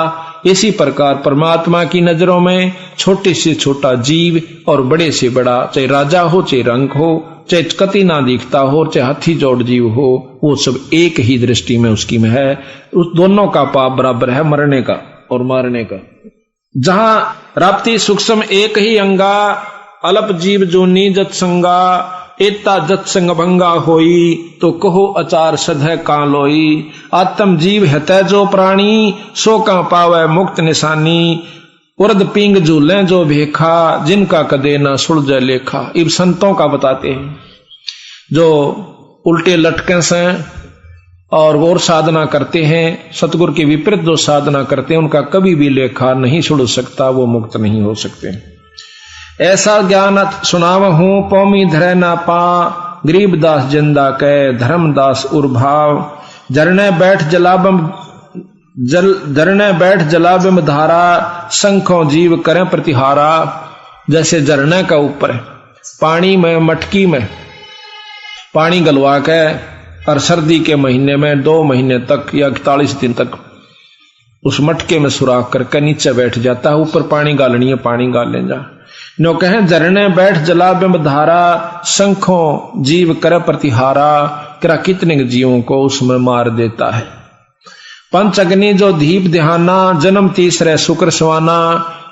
इसी प्रकार परमात्मा की नजरों में छोटे से छोटा जीव और बड़े से बड़ा, चाहे राजा हो, चाहे रंग हो, चाहे कति ना दिखता हो, चाहे हाथी जोड़ जीव हो, वो सब एक ही दृष्टि में उसकी में है। उस दोनों का पाप बराबर है, मरने का और मारने का। जहां राप्ती सूक्ष्म एक ही अंगा, अल्प जीव जो नीजत संगा, एता जत संग भंगा होई, तो कहो अचार सधै कां लोई। आत्म जीव हतै जो प्राणी, सो का पावै मुक्त निशानी, उर्द पिंग झूलें जो भेखा, जिनका कदे न सुलझे लेखा। इब संतों का बताते हैं जो उल्टे लटके से और साधना करते हैं, सतगुरु के विपरीत जो साधना करते हैं, उनका कभी भी लेखा नहीं सुलझ सकता, वो मुक्त नहीं हो सकते। ऐसा ज्ञान सुनाव हूं पौमी धरे ना पा, गरीबदास जिंदा कै धर्मदास उर्भाव। जरने बैठ जलाबिम धारा, शंखों जीव करें प्रतिहारा। जैसे झरने का ऊपर पानी में मटकी में पानी गलवा के, और सर्दी के महीने में 2 महीने तक या 41 दिन तक उस मटके में सुराख करके नीचे बैठ जाता है, ऊपर पानी गालनी है, पानी गाल ले जा। नो कहें झरने बैठ जला बिंब धारा, शंखों जीव कर प्रतिहारा। करा कितने जीवों को उसमें मार देता है। पंच अग्नि जो दीप ध्याना, जन्म तीसरे शुक्र सवाना।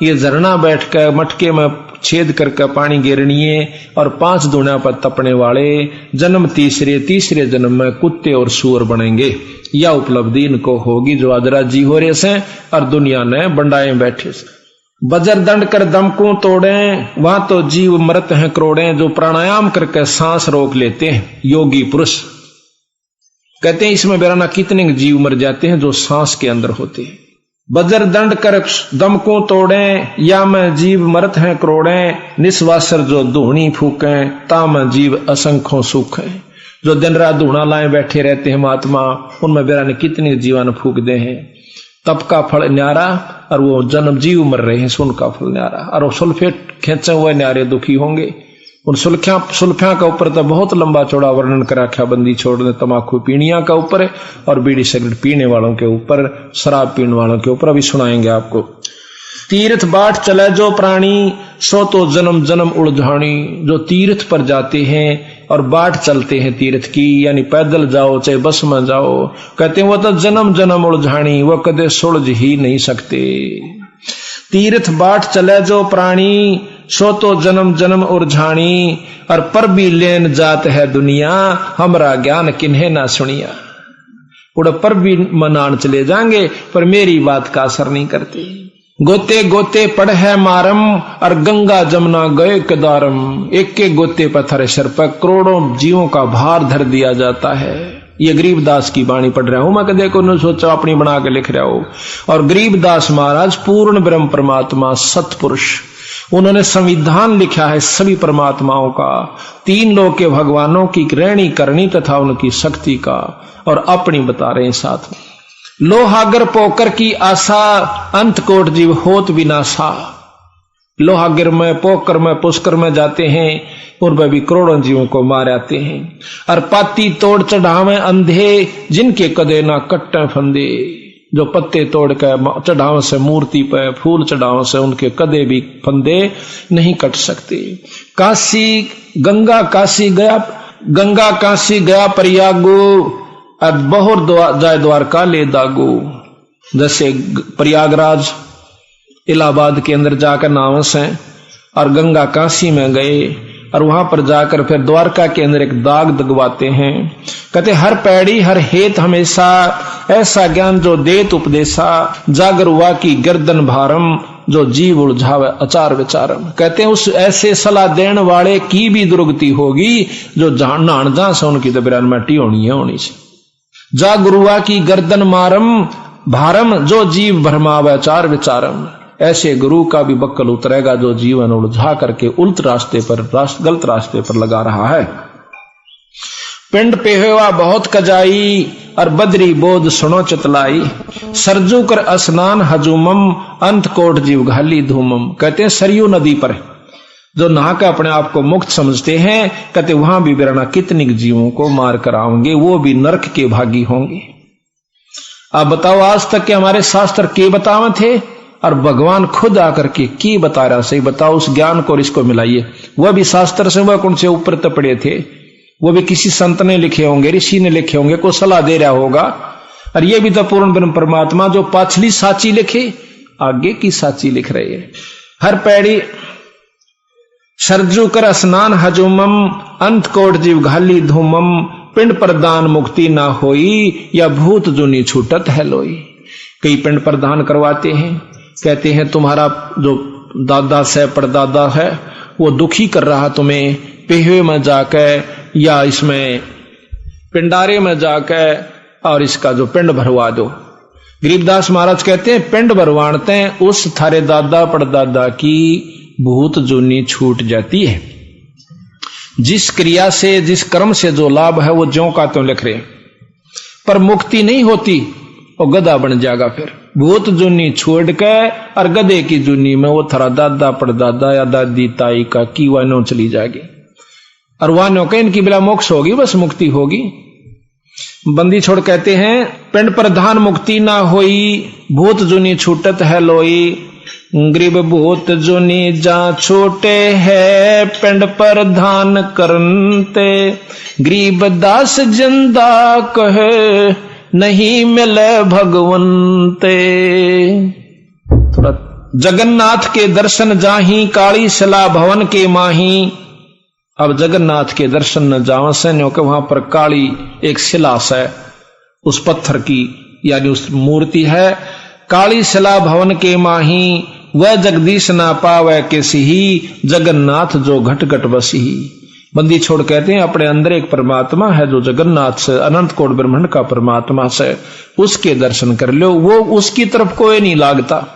ये झरना बैठ कर मटके में छेद करके पानी गिरनिए, और 5 दुनिया पर तपने वाले जन्म तीसरे जन्म में कुत्ते और सूअर बनेंगे। यह उपलब्धि इनको होगी जो आदरा जी हो रहे से, और दुनिया ने बंडाए बैठे से। बजर दंड कर दम को तोड़े, वहां तो जीव मरत हैं करोड़े। जो प्राणायाम करके सांस रोक लेते हैं योगी पुरुष, कहते हैं इसमें बेराना कितने जीव मर जाते हैं जो सांस के अंदर होते हैं। बजर दंड कर दम को तोड़े, या में जीव मरत हैं करोड़े। निस्वासर जो धूणी फूके, ताम जीव असंख्यों सुख है। जो दिन रात धूणा लाए बैठे रहते हैं महात्मा, उनमें बेराने कितने जीवन फूक दे हैं। तप का फल न्यारा, और वो जन्म जीव मर रहे हैं, सुन का फल न्यारा। और वो सुल्फेट खेचे हुए न्यारे दुखी होंगे। उन सुल्फिया का ऊपर तो बहुत लंबा चौड़ा वर्णन कर रखा, बंदी छोड़ने तमाकू पीनिया का ऊपर, और बीड़ी सिगरेट पीने वालों के ऊपर, शराब पीने वालों के ऊपर अभी सुनाएंगे आपको। तीर्थ बाट चले जो प्राणी, सो तो जन्म जन्म उलझानी। जो तीर्थ पर जाते हैं और बाट चलते हैं तीर्थ की, यानी पैदल जाओ चाहे बस में जाओ, कहते हैं वो तो जन्म जन्म उलझानी, वो कदे सुलझ ही नहीं सकते। तीर्थ बाट चले जो प्राणी, सो तो जन्म जन्म उलझानी। और पर भी लेन जात है दुनिया, हमरा ज्ञान किन्हें ना सुनिया। उड़ पर भी मनान चले जाएंगे, पर मेरी बात का असर नहीं करते। गोते गोते पड़ है मारम और गंगा जमुना गए कदारम। एक के गोते पत्थर सर पर करोड़ों जीवों का भार धर दिया जाता है। ये गरीबदास की वाणी पढ़ रहा हूं मैं, कदे को न सोचा अपनी बना के लिख रहा हूं। और गरीबदास महाराज पूर्ण ब्रह्म परमात्मा सतपुरुष, उन्होंने संविधान लिखा है सभी परमात्माओं का, तीन लोक के भगवानों की रहनी करनी तथा उनकी शक्ति का, और अपनी बता रहे हैं साथ में। लोहागर पोकर की आशा अंत कोट जीव होत विनाशा। लोहागर में पोकर में पुष्कर में जाते हैं, उनमें भी करोड़ों जीवों को मार आते हैं। और पाती तोड़ चढ़ावे अंधे जिनके कदे ना कट्टे फंदे। जो पत्ते तोड़ कर चढ़ावे से मूर्ति पर, फूल चढ़ावे से उनके कदे भी फंदे नहीं कट सकते। काशी गंगा काशी गया प्रयागो, अब बहुर जाय द्वारका ले दागो। जैसे प्रयागराज इलाहाबाद के अंदर जाकर नावस हैं, और गंगा काशी में गए, और वहां पर जाकर फिर द्वारका के अंदर एक दाग दगवाते हैं। कहते हर पैड़ी हर हेत हमेशा, ऐसा ज्ञान जो देत उपदेशा। जागर हुआ की गर्दन भारम, जो जीव उलझावे अचार विचारम। कहते हैं उस ऐसे सलाह देने वाले की भी दुर्गति होगी जो नान जा से उनकी तो बिरान मटी होनी है होनी से। जा गुरुआ की गर्दन मारम भारम, जो जीव भरमावे चार विचारम। ऐसे गुरु का भी बक्कल उतरेगा जो जीवन उलझा करके उल्ट रास्ते पर गलत रास्ते पर लगा रहा है। पिंड पे हुआ बहुत कजाई, और बदरी बोध सुनो चितलाई। सरजू कर स्नान हजूमम, अंत कोट जीव घाली धूमम। कहते हैं सरयू नदी पर जो नहा के अपने आप को मुक्त समझते हैं, कहते वहां भी बिरना कितनी जीवों को मार कर आएंगे, वो भी नरक के भागी होंगे। आप बताओ आज तक के हमारे शास्त्र के बतावे थे, और भगवान खुद आकर के की बता रहा। सही बताओ, उस ज्ञान को और इसको मिलाइए। वह भी शास्त्र से वह कौन से ऊपर तपड़े थे, वो भी किसी संत ने लिखे होंगे, ऋषि ने लिखे होंगे, को सलाह दे रहा होगा। और ये भी तो पूर्ण ब्रह्म परमात्मा जो पाछली साची लिखे, आगे की साची लिख रहे हैं। हर पैड़ी सरजू कर स्नान हजूमम, अंत कोट जीव घाली धूमम। पिंड प्रदान मुक्ति ना होई, या भूत जुनी छूटत है लोई। कई पिंड प्रदान करवाते हैं, कहते हैं तुम्हारा जो दादा से परदादा है वो दुखी कर रहा तुम्हें, पेहवे में जाकर या इसमें पिंडारे में जाकर, और इसका जो पिंड भरवा दो। गरीबदास महाराज कहते हैं पिंड भरवाते हैं, उस थारे दादा परदादा की भूत जुनी छूट जाती है। जिस क्रिया से जिस कर्म से जो लाभ है वो ज्यों का त्यों लिख रहे, पर मुक्ति नहीं होती, वो गधा बन जाएगा। फिर भूत जुनी छोड़ के और गधे की जुनी में वो थारा दादा परदादा या दादी ताई का की वानो चली जाएगी, और वानो के इनकी बिला मोक्ष होगी, बस मुक्ति होगी। बंदी छोड़ कहते हैं पिंड प्रधान मुक्ति ना होई, भूत जुनी छूटत है लोई। गरीब भूत जुनी जा छोटे है, पिंड प्रधान करनते। गरीब दास जिंदा कहे, नहीं मिले भगवंते। थोड़ा जगन्नाथ के दर्शन जाही, काली शिला भवन के माही। अब जगन्नाथ के दर्शन न जावा से, क्योंकि वहां पर काली एक शिला है, उस पत्थर की यानी उस मूर्ति है। काली शिला भवन के माही, वह जगदीश ना पावे किसी ही, जगन्नाथ जो घट घट बसी। बंदी छोड़ कहते हैं अपने अंदर एक परमात्मा है जो जगन्नाथ से, अनंत कोट ब्रह्मांड का परमात्मा से, उसके दर्शन कर लो, वो उसकी तरफ कोई नहीं लागता।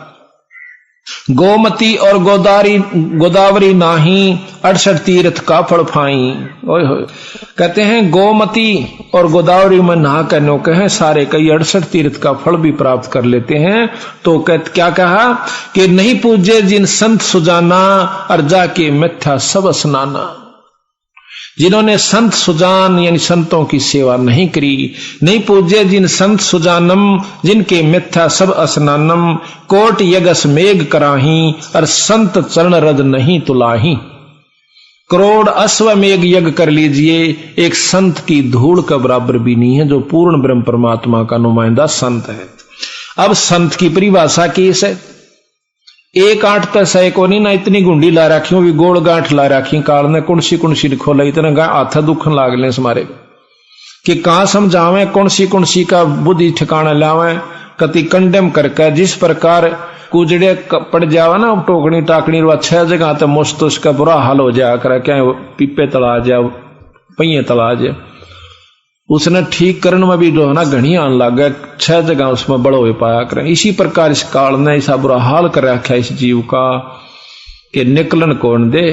गोमती और गोदावरी नाही, 68 तीर्थ का फल फाई। ओए होए, कहते हैं गोमती और गोदावरी में नहा करने कहे सारे कई 68 तीर्थ का फल भी प्राप्त कर लेते हैं। तो क्या कहा कि नहीं पूजे जिन संत सुजाना, और जाके मिथ्या सब स्नाना। जिन्होंने संत सुजान यानी संतों की सेवा नहीं करी, नहीं पूजे जिन संत सुजानम, जिनके मिथ्या सब स्नानम। कोट यगस मेघ कराही, और संत चरण रज नहीं तुलाही। करोड़ अश्वमेघ यज्ञ कर लीजिए, एक संत की धूल का बराबर भी नहीं है, जो पूर्ण ब्रह्म परमात्मा का नुमाइंदा संत है। अब संत की परिभाषा किस है? एक आठ तो सह को नहीं ना, इतनी गुंडी ला रखी भी गोड़ गांठ ला रखी, काल ने कुणसी खोला, इतना हाथ दुखन लाग ले समारे कि कहां समझावे, कुणसी का बुद्धि ठिकाना लावे। कति कंडेम करके जिस प्रकार कुजड़े पड़ जावा ना टोकनी टाकनी 6 जगह तो मुश्त उसका बुरा हाल हो जाया करे, क्या पीपे तला जाए पहिए तला जाए। उसने ठीक करने में भी जो है ना घनी आन लग गया, 6 जगह उसमें बड़ो हो पाया करें। इसी प्रकार इस काल ने ऐसा बुरा हाल कर रखा इस जीव का कि निकलन कौन दे,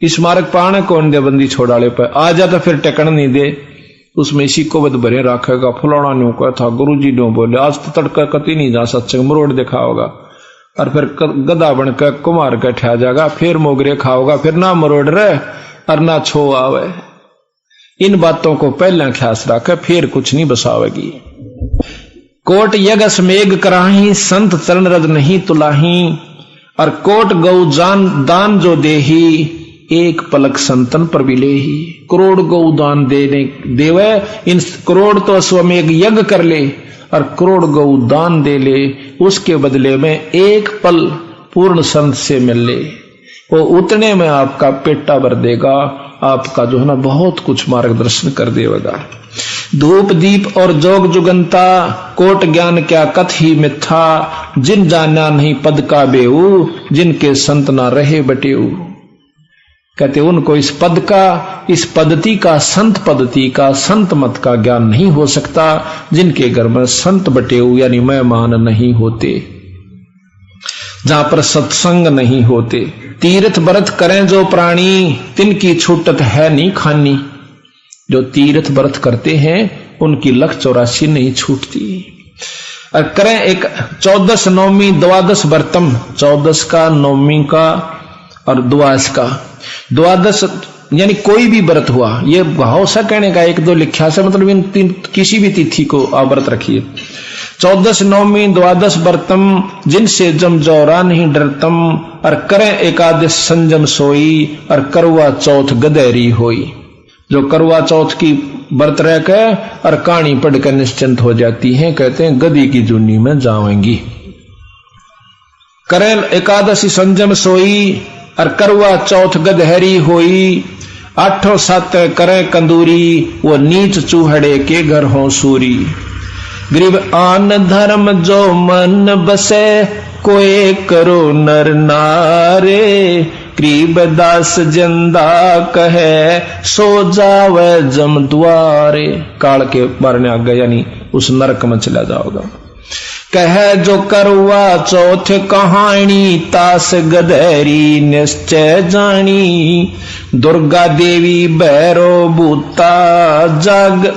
इस मार्ग पाने कौन दे, बंदी छोड़ाले पे आ जा तो फिर टेकन नहीं दे, उसमें इसी को बद भरे रखेगा। फुलाना न्यू कहा था, गुरु जी न्यू बोले, आज तो तड़का कति नहीं जा सत्संग मरोड़ देखा होगा, और फिर गदा बनकर कुमार के ठा जाएगा, फिर मोगरे खाओगा, फिर ना मरोड़ रहे और ना छो आवे। इन बातों को पहले ख्यास रखे, फिर कुछ नहीं बसावेगी। कोट यगस मेघ कराही, संत चरण रज नहीं तुलाही, और कोट गौ जान दान जो देही, एक पलक संतन पर भी लेही। करोड़ गौ दान देवे, इन करोड़ तो अश्वमेघ यज्ञ कर ले और करोड़ गौ दान दे ले, उसके बदले में एक पल पूर्ण संत से मिल ले, वो उतने में आपका पेटा भर देगा, आपका जो है ना बहुत कुछ मार्गदर्शन कर देगा। धूप दीप और जोग जुगंता, कोट ज्ञान क्या कथ ही मिथ्या, जिन जाना नहीं पद का बेऊ, जिनके संत ना रहे बटेऊ। कहते उनको इस पद का, इस पद्धति का, संत पद्धति का, संत मत का ज्ञान नहीं हो सकता, जिनके घर में संत बटेऊ यानी मेहमान नहीं होते, जहां पर सत्संग नहीं होते। तीर्थ व्रत करें जो प्राणी, तिनकी छूटत है नहीं खानी। जो तीर्थ व्रत करते हैं उनकी 184 नहीं छूटती। और करें एक 14 नवमी द्वादश व्रतम, 14 का, नवमी का और द्वादश का। द्वादश यानी कोई भी व्रत हुआ, ये भाव सा कहने का, 1-2 लिखा से मतलब इन किसी भी तिथि को आप व्रत रखिए। 14 नवमी द्वादश व्रतम, जिनसे जम जौरा नहीं डरतम, और करें एकादश संजम सोई, और करवा चौथ गदेरी होई। जो करवा चौथ की व्रत रह के और कहानी पढ़कर निश्चिंत हो जाती हैं, कहते हैं गदी की जूनी में जाएंगी। करें एकादशी संजम सोई, और करवा चौथ गदहरी होई। 8-7 करें कंदूरी, वो नीच चूहड़े के घर हो सूरी। गरीब आन धर्म जो मन बसे, कोई करो नर नारे। गरीब दास जिंदा कहे, सो जावे जम द्वारे। काल के मारने आ गया यानी उस नरक में चला जाओगा। कहे जो करवा चौथ कहानी, तास गधेरी निश्चय जानी। दुर्गा देवी भैरो भूता,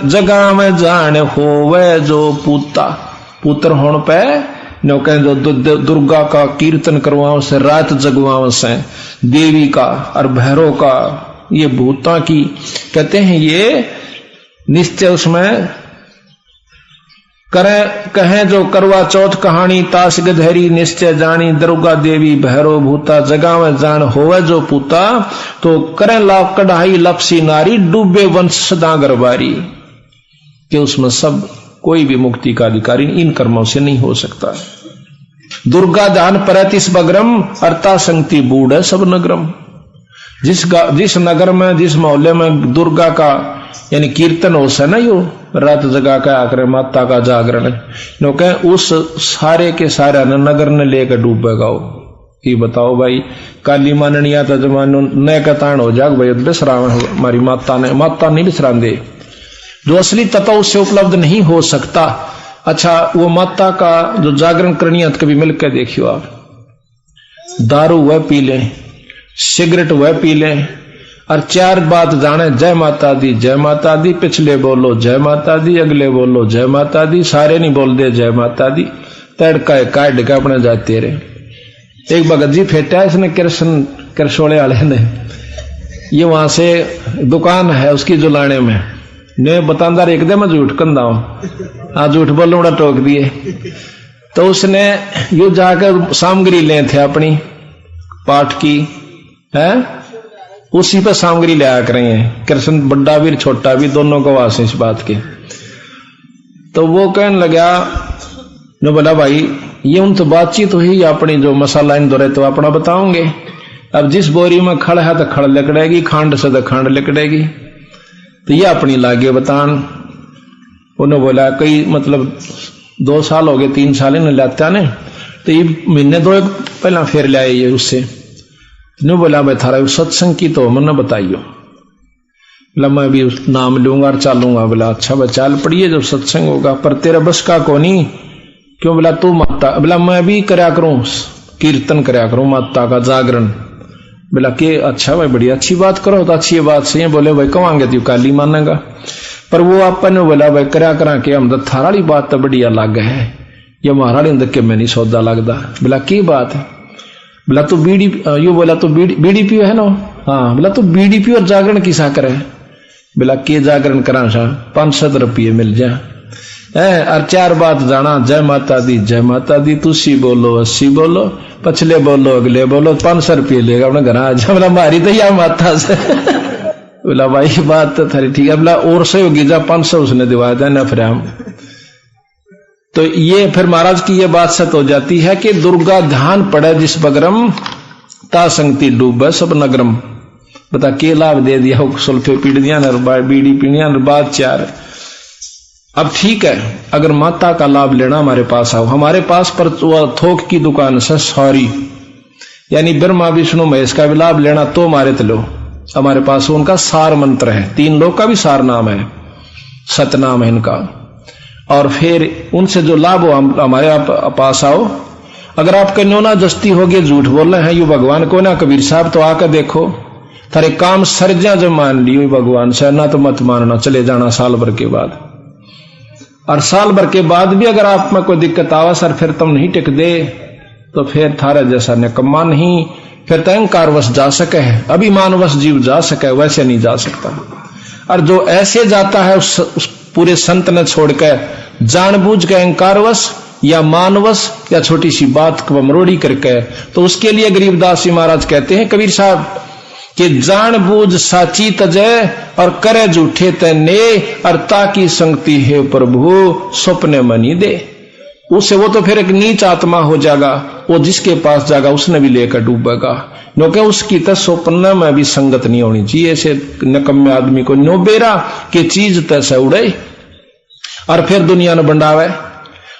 जगा में जान होवे जो पूता। पुत्र होने पे नो कहें जो दुर्गा का कीर्तन करवाओ से, रात जगवाओ से, देवी का और भैरव का, ये भूता की कहते हैं ये निश्चय उसमें कहें जो करवा चौथ कहानी, ताश गधेरी निश्चय जानी। दुर्गा देवी भैरव भूता, जगा में जान होवे जो पूता। तो करें लाभ कढ़ाई लपसी नारी, डूबे वंश सदा गरबारी। कि उसमें सब कोई भी मुक्ति का अधिकारी इन कर्मों से नहीं हो सकता। दुर्गा दान परतिस बग्रम, अर्ता संगति बूढ़ है सब नगरम। जिस नगर में, जिस मोहल्ले में दुर्गा का यानी कीर्तन हो सा ना, यो रात जगा का आकर माता का जागरण, नो कहे उस सारे के सारे नगर ने लेकर डूबेगा। ये बताओ भाई, काली माननिया तो जमानो न कतान हो जाग भाई, बिसराव हमारी माता नहीं बिसरान दे। जो असली तत्व उससे उपलब्ध नहीं हो सकता। अच्छा, वो माता का जो जागरण करनी है कभी मिलकर देखियो आप। दारू वह पी लें, सिगरेट वह पी लें, और 4 बात जाने, जय माता दी, जय माता दी, पिछले बोलो जय माता दी, अगले बोलो जय माता दी, सारे नहीं बोल दे जय माता दी, तड़का काट के अपने जाते रहे। एक भगत जी फेटा इसने कृष्णोले वाले ने, ये वहां से दुकान है उसकी जुलाने में, ने बतांदार एकदम झूठ कंदा हाँ झूठ बोलो बड़ा टोक दिए। तो उसने यू जाकर सामग्री ले थे अपनी पाठ की है, उसी पर सामग्री ले आ रहे हैं। कृष्ण बड्डा भी छोटा भी दोनों को वास इस बात के। तो वो कहने लगा, जो बोला भाई ये उन तो बातचीत हुई अपनी, जो मसाला इन दो रहे तो अपना बताओगे। अब जिस बोरी में खड़ है तो खड़ लिकड़ेगी, खांड से तो खांड लिकड़ेगी, तो ये अपनी लागे बतान। उन्होंने बोला कई मतलब 2 साल हो गए, 3 साल इन्हें लाता ने, तो ये महीने दो पहला फिर लाए ये उससे न्यू बोला भाई थारा सत्संग की तो मन बताइयो। बोला मैं भी नाम लूंगा और चालूंगा। बोला अच्छा भाई चाल पड़िए जब सत्संग होगा, पर तेरा बस का कोनी क्यों? बोला तू माता। बोला मैं भी करया करूं, कीर्तन करया करूं माता का जागरण। बोला के अच्छा भाई बड़ी अच्छी बात करो, तो अच्छी बात सही है। बोले भाई कमांगे तू काली मानेगा, पर वो अपन बोला भाई करया करा के हम तो थारा वाली बात तो बड़ी अलग है, ये हमारा देख के मैं नहीं सौदा लगता। बोला की बात है? बोला तू बीड़ी यू बोला तू बीड़ी पियो है ना? हाँ। बोला तू बीड़ी पियो और जागरण किसा करे? बोला के जागरण करा सा 500 रुपये मिल जा और 4 बात जाना, जय माता दी जय माता दी, तुसी बोलो 80 बोलो, पछले बोलो अगले बोलो, 500 रुपये लेगा अपने घर आ जा। बोला मारी तो या माता से। बोला भाई बात तो थारी ठीक है। बोला और से होगी जा 500 उसने दिवा देना फिर हम। तो ये फिर महाराज की ये बात सत हो जाती है कि दुर्गा ध्यान पड़े जिस बगरम ता संगति डूबे सब नगरम। बता के लाभ दे दिया सुल्फे पीड़ियां बीड़ी पीड़ियां बात 4। अब ठीक है, अगर माता का लाभ लेना हमारे पास आओ, हमारे पास पर थोक की दुकान से सॉरी यानी ब्रह्मा विष्णु महेश का भी लाभ लेना तो हमारे तलो, हमारे पास उनका सार मंत्र है, 3 लोग का भी सार नाम है, सतनाम है इनका। और फिर उनसे जो लाभ हो हमारे पास आओ। अगर आपके नोना जस्ती हो गए, झूठ बोल रहे हैं यू भगवान को ना कबीर साहब, तो आकर देखो थारे काम सरजा जो मान लियो भगवान से, ना तो मत मानना, चले जाना साल भर के बाद। और साल भर के बाद भी अगर आप में कोई दिक्कत आवा सर फिर तुम नहीं टिक दे, तो फिर थारा जैसा निकम्मा नहीं, फिर तो अहंकारवश जा सके है, अभिमानवश जीव जा सके, वैसे नहीं जा सकता। और जो ऐसे जाता है उस पूरे संत ने छोड़कर जानबूझ के अहंकारवश या मानवश या छोटी सी बात को मरोड़ी करके, तो उसके लिए गरीबदास जी महाराज कहते हैं कबीर साहब कि जानबूझ साची तजय और करे झूठे तने, और ताकि संगति है प्रभु स्वप्ने मनी दे। उससे वो तो फिर एक नीच आत्मा हो जाएगा, वो जिसके पास जाएगा उसने भी लेकर डूबेगा, क्योंकि उसकी तो स्वप्न में भी संगत नहीं होनी चाहिए। ऐसे नकम्मे आदमी को नो बेरा के चीज तैसे उड़े और फिर दुनिया ने बंडावे,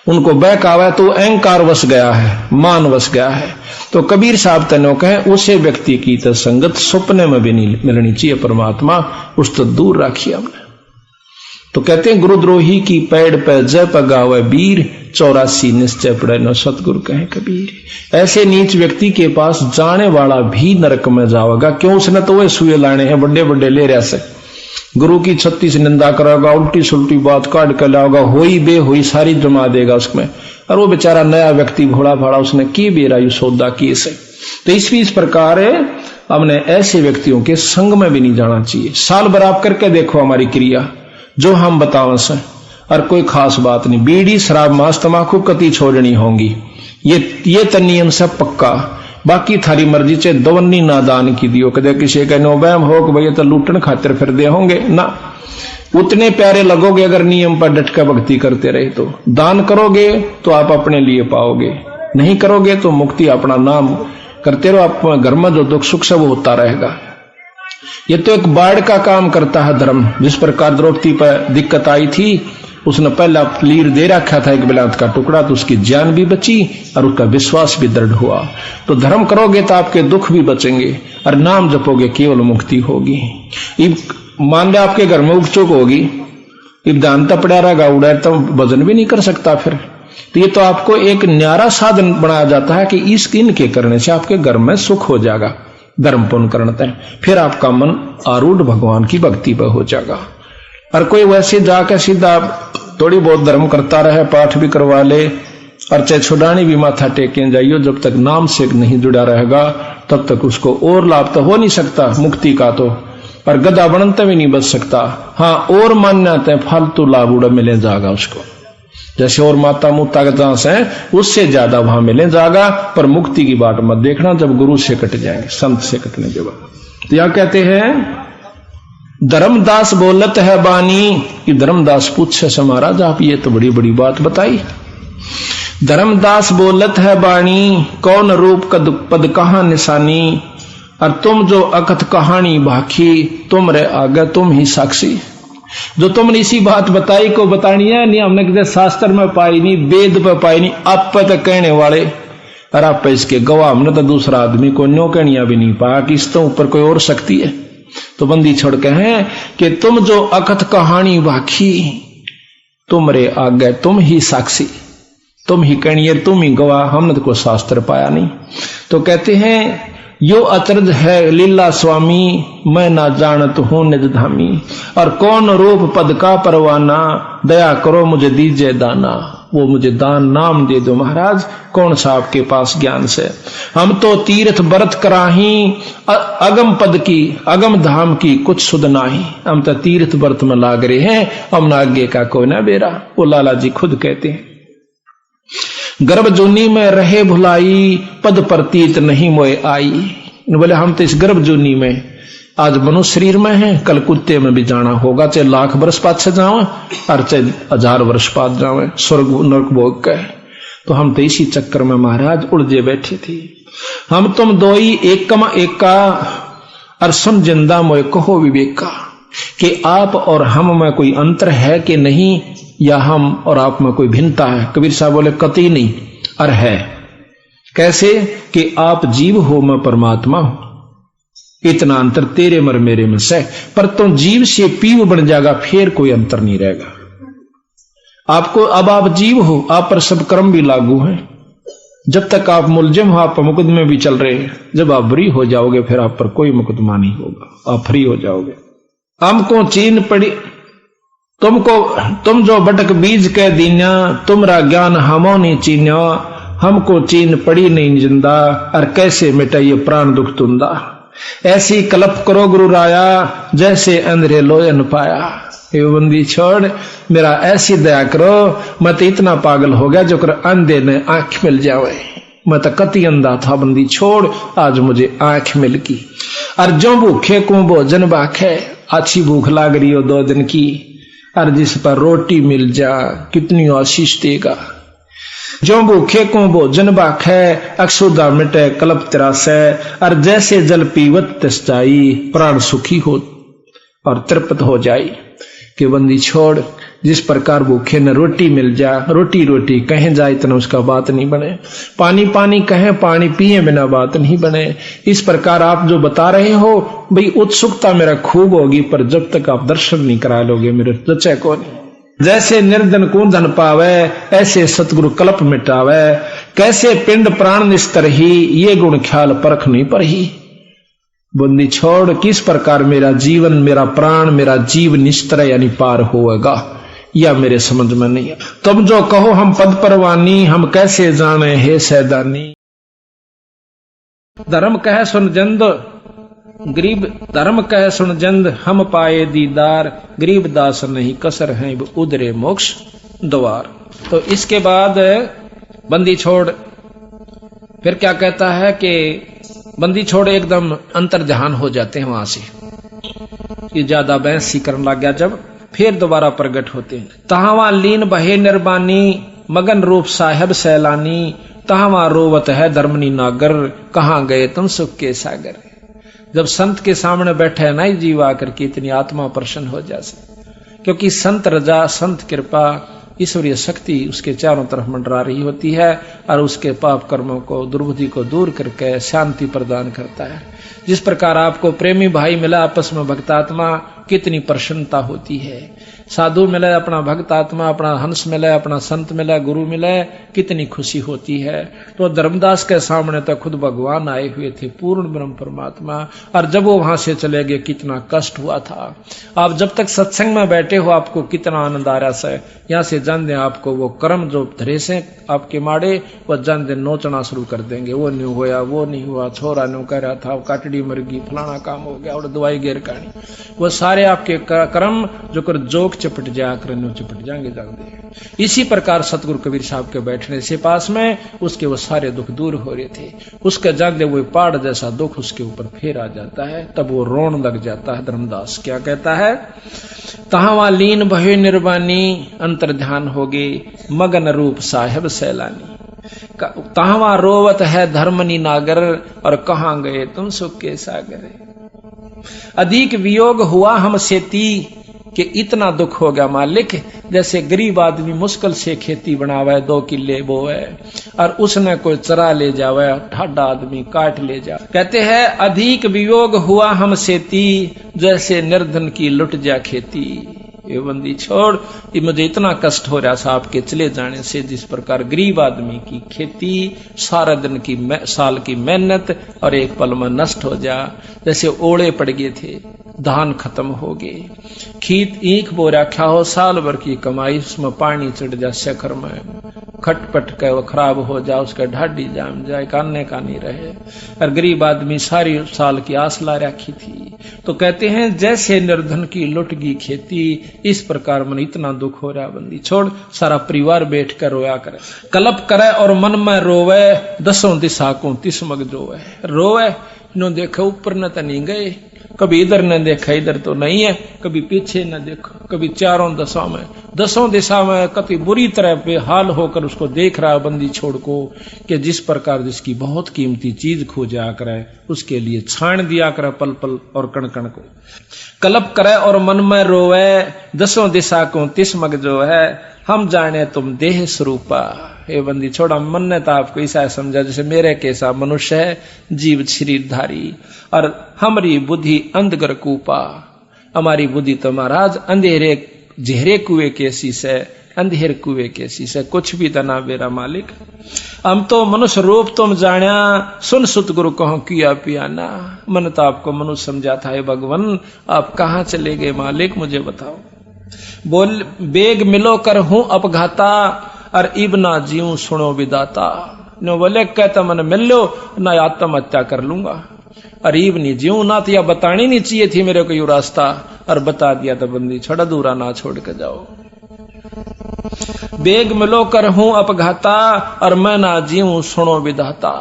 उनको बहकावे, तो अहंकार वश गया है, मान वश गया है। तो कबीर साहब तनो कहे उसे व्यक्ति की तो संगत स्वप्ने में भी नहीं मिलनी चाहिए, परमात्मा उस तो दूर रखिए हमने। तो कहते हैं गुरुद्रोही की पैड़ पे जय पगावे वीर, 84 निश्चय पड़े न सतगुरु कहे कबीर। ऐसे नीच व्यक्ति के पास जाने वाला भी नरक में जाएगा, क्यों? उसने तो वह सुए लाने हैं बड़े बड़े ले रहा से, गुरु की 36 निंदा करेगा, उल्टी सुल्टी बात काट कर लाओगा, होई बे होई सारी जमा देगा उसमें, और वो बेचारा नया व्यक्ति भोला भाड़ा उसने की बेरा सौदा की से। तो इस प्रकार हमने ऐसे व्यक्तियों के संग में भी नहीं जाना चाहिए। साल भर आप करके देखो हमारी क्रिया जो हम बताओ से, और कोई खास बात नहीं। बीड़ी शराब मांस तमाकू कति छोड़नी होंगी, ये तो नियम से पक्का। बाकी थारी मर्जी से दवन्नी नादान की दियो, कदे किसी का नो बैम हो कि भैया तो लूटन खातिर फिर दे होंगे ना, उतने प्यारे लगोगे अगर नियम पर डट कर भक्ति करते रहे। तो दान करोगे तो आप अपने लिए पाओगे, नहीं करोगे तो मुक्ति अपना नाम करते रहो, आप घर में जो दुख सुख सब होता रहेगा। ये तो एक बाढ़ का काम करता है धर्म। जिस प्रकार द्रौपदी पर दिक्कत आई थी, उसने पहला लीर दे रखा था एक बिलात का टुकड़ा, तो उसकी जान भी बची और उसका विश्वास भी दृढ़ हुआ। तो धर्म करोगे तो आपके दुख भी बचेंगे, और नाम जपोगे केवल मुक्ति होगी। मान लो आपके घर में उपचुक होगी, इब दान पड़ा रहेगा उड़ा तो वजन भी नहीं कर सकता फिर। तो ये तो आपको एक न्यारा साधन बनाया जाता है कि इस इनके करने से आपके घर में सुख हो जाएगा, धर्म पुण्य करते हैं, फिर आपका मन आरूढ़ भगवान की भक्ति पर हो जाएगा। और कोई वैसे जाकर सीधा थोड़ी बहुत धर्म करता रहे, पाठ भी करवा ले और चाहे छुड़ानी भी माथा टेके जाइयो, जब तक नाम से नहीं जुड़ा रहेगा तब तक उसको और लाभ तो हो नहीं सकता मुक्ति का। तो पर गधा बनते भी नहीं बच सकता। हाँ, और मान्यता है फालतू लाभ उड़ा मिले जाएगा उसको, जैसे और माता मुता के दांस है उससे ज्यादा वहां मिले जाएगा। पर मुक्ति की बात मत देखना जब गुरु से कट जाएंगे, संत से कटने के बाद। तो यह कहते हैं धर्मदास बोलत है बानी, कि धर्मदास पूछे से महाराज आप ये तो बड़ी बड़ी बात बताई। धर्मदास बोलत है बाणी, कौन रूप कद पद कहां निशानी, और तुम जो अकथ कहानी भाखी, तुम रे आगे तुम ही साक्षी। जो तुमने इसी बात बताई को बतानी है नहीं, हमने किसी शास्त्र में पाई नहीं, वेद पे पाई नहीं, आप पे तो कहने वाले और आप इसके गवाह हमने तो दूसरा आदमी को न्यो कहनिया भी नहीं पाया कि इस तो ऊपर कोई और शक्ति है। तो बंदी छोड़ के हैं कि तुम जो अकथ कहानी वाखी, तुमरे आगे तुम ही साक्षी, तुम ही कहनिए, तुम ही गवाह, हमने तो कोई शास्त्र पाया नहीं। तो कहते हैं यो अचरज है लीला स्वामी, मैं ना जानत हूं निज धामी, और कौन रूप पद का परवाना, दया करो मुझे दीजिए दाना। वो मुझे दान नाम दे दो महाराज, कौन सा आपके पास ज्ञान से। हम तो तीर्थ बरत कराही, अगम पद की अगम धाम की कुछ सुध नाही। हम तो तीर्थ बरत में लाग रहे हैं, हम आगे का कोई ना बेरा। वो लाला जी खुद कहते हैं, गर्भ जूनी में रहे भुलाई, पद प्रतीत नहीं मोए आई। बोले हम तो इस गर्भ जूनी में आज मनुष्य शरीर में है, कल कुत्ते में भी जाना होगा, चाहे लाख वर्ष पाछे जावे और चाहे 1000 वर्ष बाद जावे स्वर्ग नरक भोग के। तो हम तो इसी चक्कर में महाराज उलझे बैठे थे। हम तुम दोई एकम एका, और समझिंदा मोए कहो विवेका, कि आप और हम में कोई अंतर है कि नहीं, या हम और आप में कोई भिन्नता है। कबीर साहब बोले कतई नहीं, और है। कैसे कि आप जीव हो, मैं परमात्मा हूं, इतना अंतर तेरे मर मेरे में से। पर तुम जीव से पीव बन जाएगा, फिर कोई अंतर नहीं रहेगा। आपको अब आप जीव हो, आप पर सब कर्म भी लागू हैं। जब तक आप मुलजिम हो, आप मुकदमे भी चल रहे हैं। जब आप फ्री हो जाओगे फिर आप पर कोई मुकदमा नहीं होगा, आप फ्री हो जाओगे। हमको चीन पड़ी तुम जो बटक बीज कह दीना, तुमरा ज्ञान हमो नहीं चीन्या, हमको चीन पड़ी नहीं जिंदा, और कैसे मिटाइए प्राण दुख तुंदा। ऐसी कल्प करो गुरु राया, जैसे अंधेरे लोयन पाया। ये बंदी छोड़, मेरा ऐसी दया करो, मैं तो इतना पागल हो गया जो कर अंधे ने आंख मिल जावे। मैं तो कति अंधा था, बंदी छोड़, आज मुझे आंख मिल गई। और जो भूखे को भोजन बाखे, अच्छी भूख लाग रही हो 2 दिन की, और जिस पर रोटी मिल जा कितनी आशीष देगा। जो भूखे को भोजन बाखे, अक्षुदा मिटे कल्प तिरासे, और जैसे जल पीवत तिस जाई, प्राण सुखी हो और तृप्त हो जाई। कि बंदी छोड़, जिस प्रकार भूखे न रोटी मिल जा, रोटी रोटी कहें जाए इतना उसका बात नहीं बने, पानी पानी कहें पानी पिए बिना बात नहीं बने। इस प्रकार आप जो बता रहे हो भाई, उत्सुकता मेरा खूब होगी, पर जब तक आप दर्शन नहीं करा लोगे मेरे रचे को नहीं। जैसे निर्धन को धन पावे, ऐसे सतगुरु कल्प मिटावे, कैसे पिंड प्राण निस्तर ही, ये गुण ख्याल परख नहीं पर ही। बंदी छोड़, किस प्रकार मेरा जीवन, मेरा प्राण, मेरा जीव निस्तर यानी पार होगा, या मेरे समझ में नहीं। तुम जो कहो हम पद परवानी, हम कैसे जाने हे सैदानी। धर्म कह सुन जंद गरीब, धर्म कह सुन जंद, हम पाए दीदार, गरीब दास नहीं कसर हैं उधरे मोक्ष द्वार। तो इसके बाद बंदी छोड़ फिर क्या कहता है कि बंदी छोड़ एकदम अंतर ध्यान हो जाते हैं वहां से। ये ज्यादा बहस ही करने लग गया जब, फिर दोबारा प्रकट होते हैं। तहावा लीन बहे निर्बानी, मगन रूप साहेब सैलानी, तहावा रोवत है धर्मनी नागर, कहां गए तुम सुख के सागर। जब संत के सामने बैठे है ना जीव आकर के, इतनी आत्मा प्रसन्न हो जाए, क्योंकि संत रजा, संत कृपा, ईश्वरीय शक्ति उसके चारों तरफ मंडरा रही होती है, और उसके पाप कर्मों को, दुर्बुद्धि को दूर करके शांति प्रदान करता है। जिस प्रकार आपको प्रेमी भाई मिला आपस में भक्तात्मा, कितनी प्रसन्नता होती है। साधु मिले, अपना भक्त आत्मा, अपना हंस मिले, अपना संत मिले, गुरु मिले, कितनी खुशी होती है। तो धर्मदास के सामने तो खुद भगवान आए हुए थे, पूर्ण ब्रह्म परमात्मा, और जब वो वहां से चले गए कितना कष्ट हुआ था। आप जब तक सत्संग में बैठे हो आपको कितना आनंद आ रहा है। यहाँ से जान दें आपको वो कर्म जो धरे से आपके माड़े, वो जान दें नोचना शुरू कर देंगे। वो नहीं हुआ, वो नहीं हुआ, छोरा न्यू कह रहा था, काटड़ी मर गई, फलाना काम हो गया, और दवाई गेर कहानी, वो सारे आपके कर्म जो कर जोक चपट जा कर चपट जाएंगे जाएंगे। इसी प्रकार सतगुरु कबीर साहब के बैठने से पास में उसके वो सारे दुख दूर हो रहे थे। उसके जान दे वो पहाड़ जैसा दुख उसके ऊपर फिर आ जाता है, तब वो रोन लग जाता है। धर्मदास क्या कहता है, तहावा लीन भय निर्वाणी, अंतर ध्यान होगे मगन रूप साहेब सैलानी, तहावा रोवत है धर्मनी नागर, और कहां गए तुम सुख के सागर। अधिक वियोग हुआ हम सेती, कि इतना दुख हो गया मालिक, जैसे गरीब आदमी मुश्किल से खेती बनावे, 2 किल्ले बोए और उसने कोई चरा ले जावे, ठाडा आदमी काट ले जा। कहते हैं अधिक वियोग हुआ हमसे ती, जैसे निर्धन की लुट जा खेती। ये बंदी छोड़, ये मुझे इतना कष्ट हो रहा था आपके चले जाने से, जिस प्रकार गरीब आदमी की खेती सारा दिन की साल की मेहनत और एक पल में नष्ट हो जा। जैसे ओले पड़ गए थे, धान खत्म हो गए, खेत ईख बो रखा हो, साल भर की कमाई उसमें पानी चढ़ जा, शेखर में खटपट के वो खराब हो जा, उसका ढाडी जाम जाए, कानने का नहीं रहे, और गरीब आदमी सारी साल की आस ला रखी थी। तो कहते हैं जैसे निर्धन की लुट गई खेती, इस प्रकार मन इतना दुख हो रहा बंदी छोड़, सारा परिवार बैठ कर रोया करे, कल्प करे और मन में रोवे, 10 दिशा को 30 मग जोवे। रोवे नो देखो ऊपर न तो नहीं गए, कभी इधर न देखा इधर तो नहीं है, कभी पीछे न देखो, कभी चारों दिशाओं में 10 दिशा में कति बुरी तरह पे हाल होकर उसको देख रहा बंदी छोड़ को, कि जिस प्रकार जिसकी बहुत कीमती चीज खो जा करे, उसके लिए छाण दिया करे पल पल और कण कण को। कल्प करे और मन में रोवे, 10 दिशा को 30 मग जो है, हम जाने तुम देह स्वरूपा। ये बंदी छोड़ा, मन ने तो आपको ऐसा समझा जैसे मेरे कैसा मनुष्य है, जीव शरीरधारी, और हमारी बुद्धि अंधगर कूपा। हमारी बुद्धि तो महाराज अंधेरे झेरे कुएं के शीशे, अंधेर कुएं के शीशे, कुछ भी तना बेरा मालिक। हम तो मनुष्य रूप तुम जाना, सुन सुत गुरु कहो किया पियाना। मन तो आपको मनुष्य समझा था, हे भगवान आप कहाँ चले गए मालिक, मुझे बताओ। बोल बेग मिलो कर हूं अपघाता, और इब ना जीऊं सुनो विदाता। नो बोले कहता मन मिल लो ना आत्महत्या कर लूंगा, अरीब नहीं जीऊं ना, तो या बतानी नहीं चाहिए थी मेरे को यू रास्ता, और बता दिया तो बंदी छोड़ा, दूरा ना छोड़ के जाओ। बेग मिलो कर हूं अपघाता, और मैं ना जीऊं सुनो विदाता।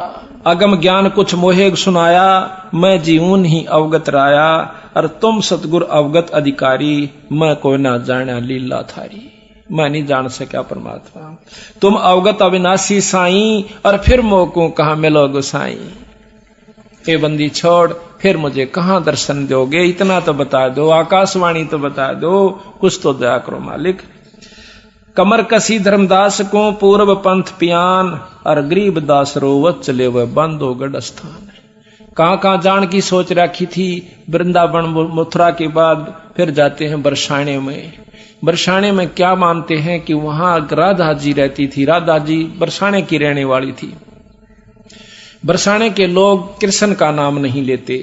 अगम ज्ञान कुछ मोहे सुनाया, मैं जीऊं नहीं अवगत राया, और तुम सतगुर अवगत अधिकारी, मैं कोई ना जाना लीला थारी। मैं नहीं जान सका परमात्मा, तुम अवगत अविनाशी साईं, और फिर मोको कहा मिलो गोसाई। ए बंदी छोड़, फिर मुझे कहां दर्शन दोगे, इतना तो बता दो, आकाशवाणी तो बता दो, कुछ तो दया करो मालिक। कमर कसी धर्मदास को पूर्व पंथ पियान, और गरीब दास रोवत चले वह बंदो गढ़ स्थान। कहां जान की सोच रखी थी, वृंदावन मथुरा के बाद फिर जाते हैं बरसाने में। बरसाने में क्या मानते हैं कि वहां राधा जी रहती थी, राधा जी बरसाने की रहने वाली थी। बरसाने के लोग कृष्ण का नाम नहीं लेते,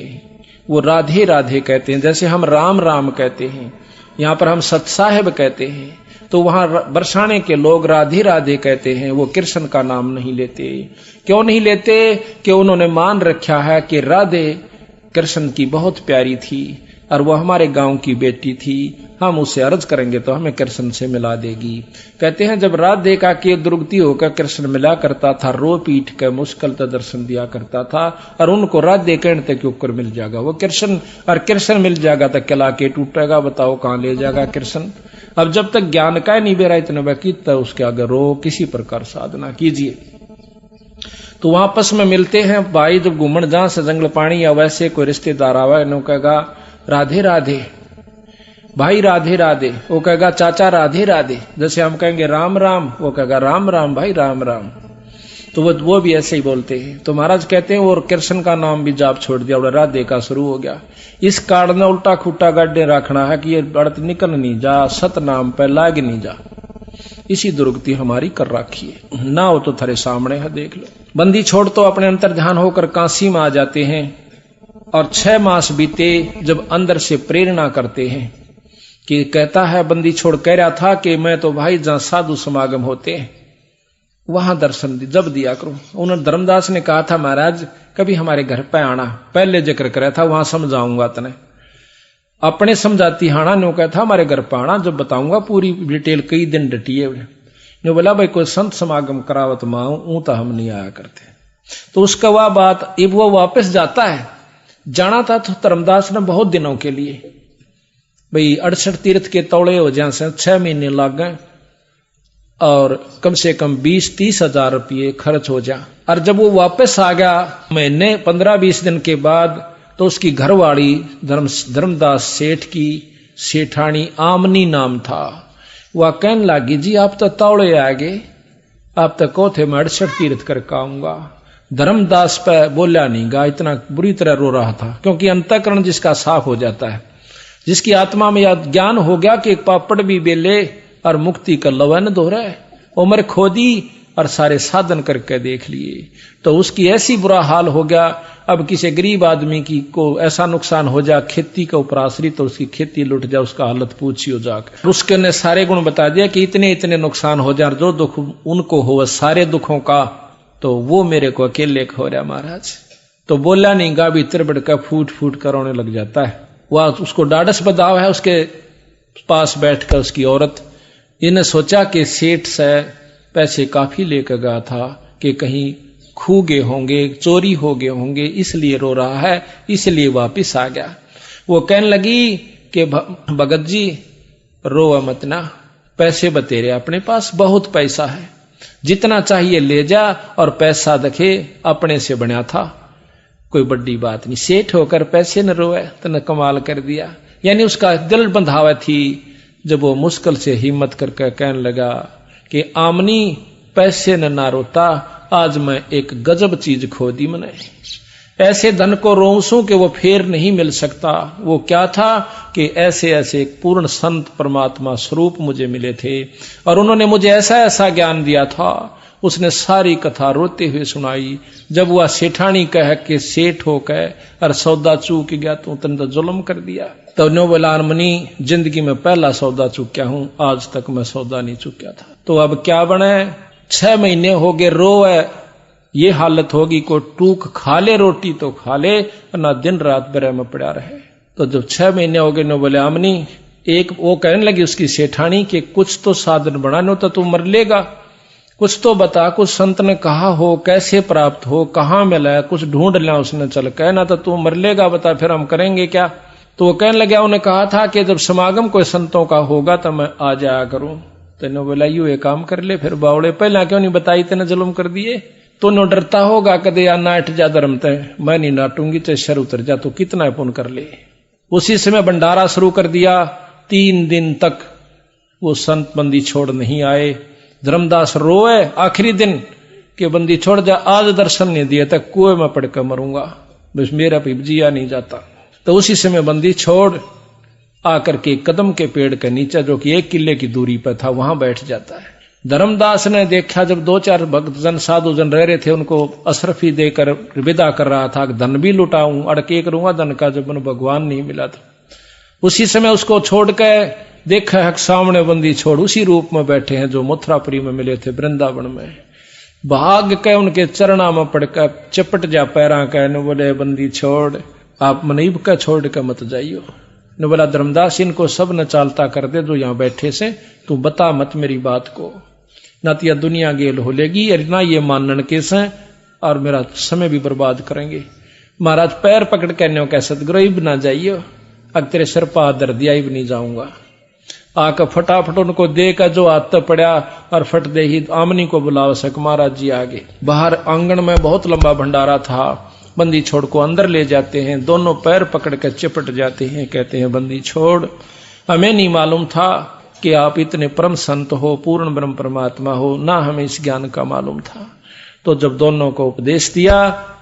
वो राधे राधे कहते हैं, जैसे हम राम राम कहते हैं, यहां पर हम सत साहेब कहते हैं, तो वहां बरसाने के लोग राधे राधे कहते हैं, वो कृष्ण का नाम नहीं लेते। क्यों नहीं लेते? कि उन्होंने मान रखा है कि राधे कृष्ण की बहुत प्यारी थी, और वो हमारे गांव की बेटी थी, हम उसे अर्ज करेंगे तो हमें कृष्ण से मिला देगी। कहते हैं जब राधे का के दुर्गति होकर कृष्ण मिला करता था, रो पीट कर मुश्किल तक दर्शन दिया करता था, और उनको राधे कहने तक ऊपर मिल जाएगा वो कृष्ण, और कृष्ण मिल जाएगा तो किला के टूटेगा, बताओ कहां ले जाएगा कृष्ण। अब जब तक ज्ञान का नहीं बेरा इतना बाकी, तब उसके आगे रो किसी प्रकार साधना कीजिए। तो वापस में मिलते हैं भाई, जब घूमन जहां से जंगल पानी, या वैसे कोई रिश्तेदार आवा, इन्हों कहेगा राधे राधे भाई, राधे राधे, वो कहेगा चाचा राधे राधे। जैसे हम कहेंगे राम राम, वो कहेगा राम राम भाई राम राम। तो वो भी ऐसे ही बोलते हैं। तो महाराज कहते हैं और कृष्ण का नाम भी जाप छोड़ दिया और राधे का शुरू हो गया। इस कारण ने उल्टा खुट्टा गड्ढे रखना है कि ये बढ़त निकल नहीं जा, सत नाम पे लाग नहीं जा। इसी दुर्गति हमारी कर रखी है, ना हो तो थारे सामने है, देख लो। बंदी छोड़ तो अपने अंतर ध्यान होकर काशी में आ जाते हैं, और 6 मास बीते जब अंदर से प्रेरणा करते हैं कि कहता है बंदी छोड़ कह रहा था कि मैं तो भाई जहां साधु समागम होते हैं वहां दर्शन जब दिया करूं। उन्होंने धर्मदास ने कहा था महाराज कभी हमारे घर पे आना, पहले जिक्र कराया था, वहां समझाऊंगा तने। अपने समझाती हाना ने कहा था हमारे घर पे आना, जब बताऊंगा पूरी डिटेल, कई दिन डटी है। ने बोला भाई कोई संत समागम करावत माऊं तो हम नहीं आया करते। तो उसका वह बात, अब वो वापस जाता है, जाना था तो धर्मदास ने बहुत दिनों के लिए, भाई 68 तीर्थ के तौड़े हो जाए से 6 महीने लग गए, और कम से कम 20-30 हजार रुपये खर्च हो जा। और जब वो वापस आ गया महीने 15-20 दिन के बाद, तो उसकी घरवाली धर्मदास सेठ की सेठानी आमनी नाम था। वह कहने लगी जी आप तो तौड़े आ गए, आप तो को थे मैं 68 तीर्थ करके आऊंगा। धर्मदास पे बोला नहीं गा, इतना बुरी तरह रो रहा था, क्योंकि अंतःकरण जिसका साफ हो जाता है, जिसकी आत्मा में यह ज्ञान हो गया कि एक पापड़ भी बेले और मुक्ति का लवन दोहरा, उम्र खोदी और सारे साधन करके देख लिए, तो उसकी ऐसी बुरा हाल हो गया। अब किसी गरीब आदमी की को ऐसा नुकसान हो जा, खेती के ऊपर आश्रित, तो उसकी खेती लुट जा, उसका हालत पूछियो जाकर। उसके ने सारे गुण बता दिया कि इतने इतने नुकसान हो जाए, जो दुख उनको हो सारे दुखों का तो वो मेरे को अकेले हो रहा महाराज। तो बोला नहीं गा, भीतर बढ़कर फूट फूट कर रोने लग जाता है। वह उसको डाडस बदाव है, उसके पास बैठकर उसकी औरत, इन्हें सोचा कि सेठ से पैसे काफी लेकर गया था कि कहीं खू गए होंगे, चोरी हो गए होंगे, इसलिए रो रहा है, इसलिए वापिस आ गया। वो कहने लगी कि भगत जी रो मत ना, पैसे बतेरे अपने पास बहुत पैसा है, जितना चाहिए ले जा, और पैसा देखे अपने से बना था, कोई बड़ी बात नहीं, सेठ होकर पैसे न रोए तो न कमाल कर दिया। यानी उसका दिल बंधावा थी। जब वो मुश्किल से हिम्मत करके कहने लगा कि आमनी पैसे न ना रोता, आज मैं एक गजब चीज खो दी मैंने, ऐसे धन को रोऊं कि वो फेर नहीं मिल सकता। वो क्या था कि ऐसे ऐसे एक पूर्ण संत परमात्मा स्वरूप मुझे मिले थे, और उन्होंने मुझे ऐसा ऐसा ज्ञान दिया था। उसने सारी कथा रोते हुए सुनाई। जब वह सेठानी कह के सेठ हो गए और सौदा चूक गया, तो तुमने तो जुल्म कर दिया। तो नो बोला मनी, जिंदगी में पहला सौदा चूक्या हूं, आज तक मैं सौदा नहीं चूक्या था। तो अब क्या बने, 6 महीने हो गए रोए, ये हालत होगी को टूक खा ले रोटी तो खा ले, वरना दिन रात बरे में पड़ा रहे। तो जब 6 महीने हो गए, नो बोले आमनी, एक वो कहने लगी उसकी सेठानी कि कुछ तो साधन बनानो, तो तू मर लेगा, कुछ तो बता, कुछ संत ने कहा हो, कैसे प्राप्त हो, कहाँ मिला, कुछ ढूंढ लिया उसने, चल कहना तो तू मर लेगा, बता फिर हम करेंगे क्या। तो वो कहने लगे, उन्हें कहा था कि जब समागम कोई संतों का होगा तो मैं आ जाया करूं। तेने बोला यू एक काम कर ले, फिर बावड़े पहला क्यों नहीं बताई, तेने जुल्म कर दिए, तो नो डरता होगा कदे या नाट जा धर्म तय, मैं नहीं नाटूंगी, चाहे शर उतर जा, तो कितना पुण्य कर ले। उसी समय भंडारा शुरू कर दिया। 3 दिन तक वो संत बंदी छोड़ नहीं आए। धर्मदास रोए आखिरी दिन कि बंदी छोड़ जा, आज दर्शन नहीं दिए तक कुएं में पड़कर मरूंगा, बस मेरा पिपजिया नहीं जाता। तो उसी समय बंदी छोड़ आकर के कदम के पेड़ के नीचे, जो कि 1 किले की दूरी पर था, वहां बैठ जाता है। धर्मदास ने देखा, जब 2-4 भक्तजन साधुजन रह रहे थे, उनको अशरफी देकर विदा कर रहा था, धन भी लुटाऊं, अड़के करूंगा धन का, जब मन भगवान नहीं मिला था। उसी समय उसको छोड़ के देखा है सामने बंदी छोड़ उसी रूप में बैठे हैं जो मथुरापुरी में मिले थे वृंदावन में। भाग के उनके चरणा में पड़कर चपट जा पैरा कह, न बोले बंदी छोड़, आप मनीब का छोड़ कर मत जाइयो। न बोला धर्मदास, इनको सब न चालता कर दे जो यहाँ बैठे से, तू बता मत मेरी बात को, ना तो यह दुनिया गेल हो लेगी, ना ये मानन के से, और मेरा समय भी बर्बाद करेंगे। महाराज पैर पकड़ के न्यो कह, सतगुरु इब ना जाइयो, अब तेरे सिर पर दर दिया, इब नहीं जाऊंगा। आकर फटाफट उनको देकर जो हाथ पड़ा और फट दे ही आमनी को बुलाओ सक, महाराज जी आगे। बाहर आंगन में बहुत लंबा भंडारा था, बंदी छोड़ को अंदर ले जाते हैं, दोनों पैर पकड़ कर चिपट जाते हैं, कहते हैं बंदी छोड़, हमें नहीं मालूम था कि आप इतने परम संत हो, पूर्ण ब्रह्म परमात्मा हो, ना हमें इस ज्ञान का मालूम था। तो जब दोनों को उपदेश दिया,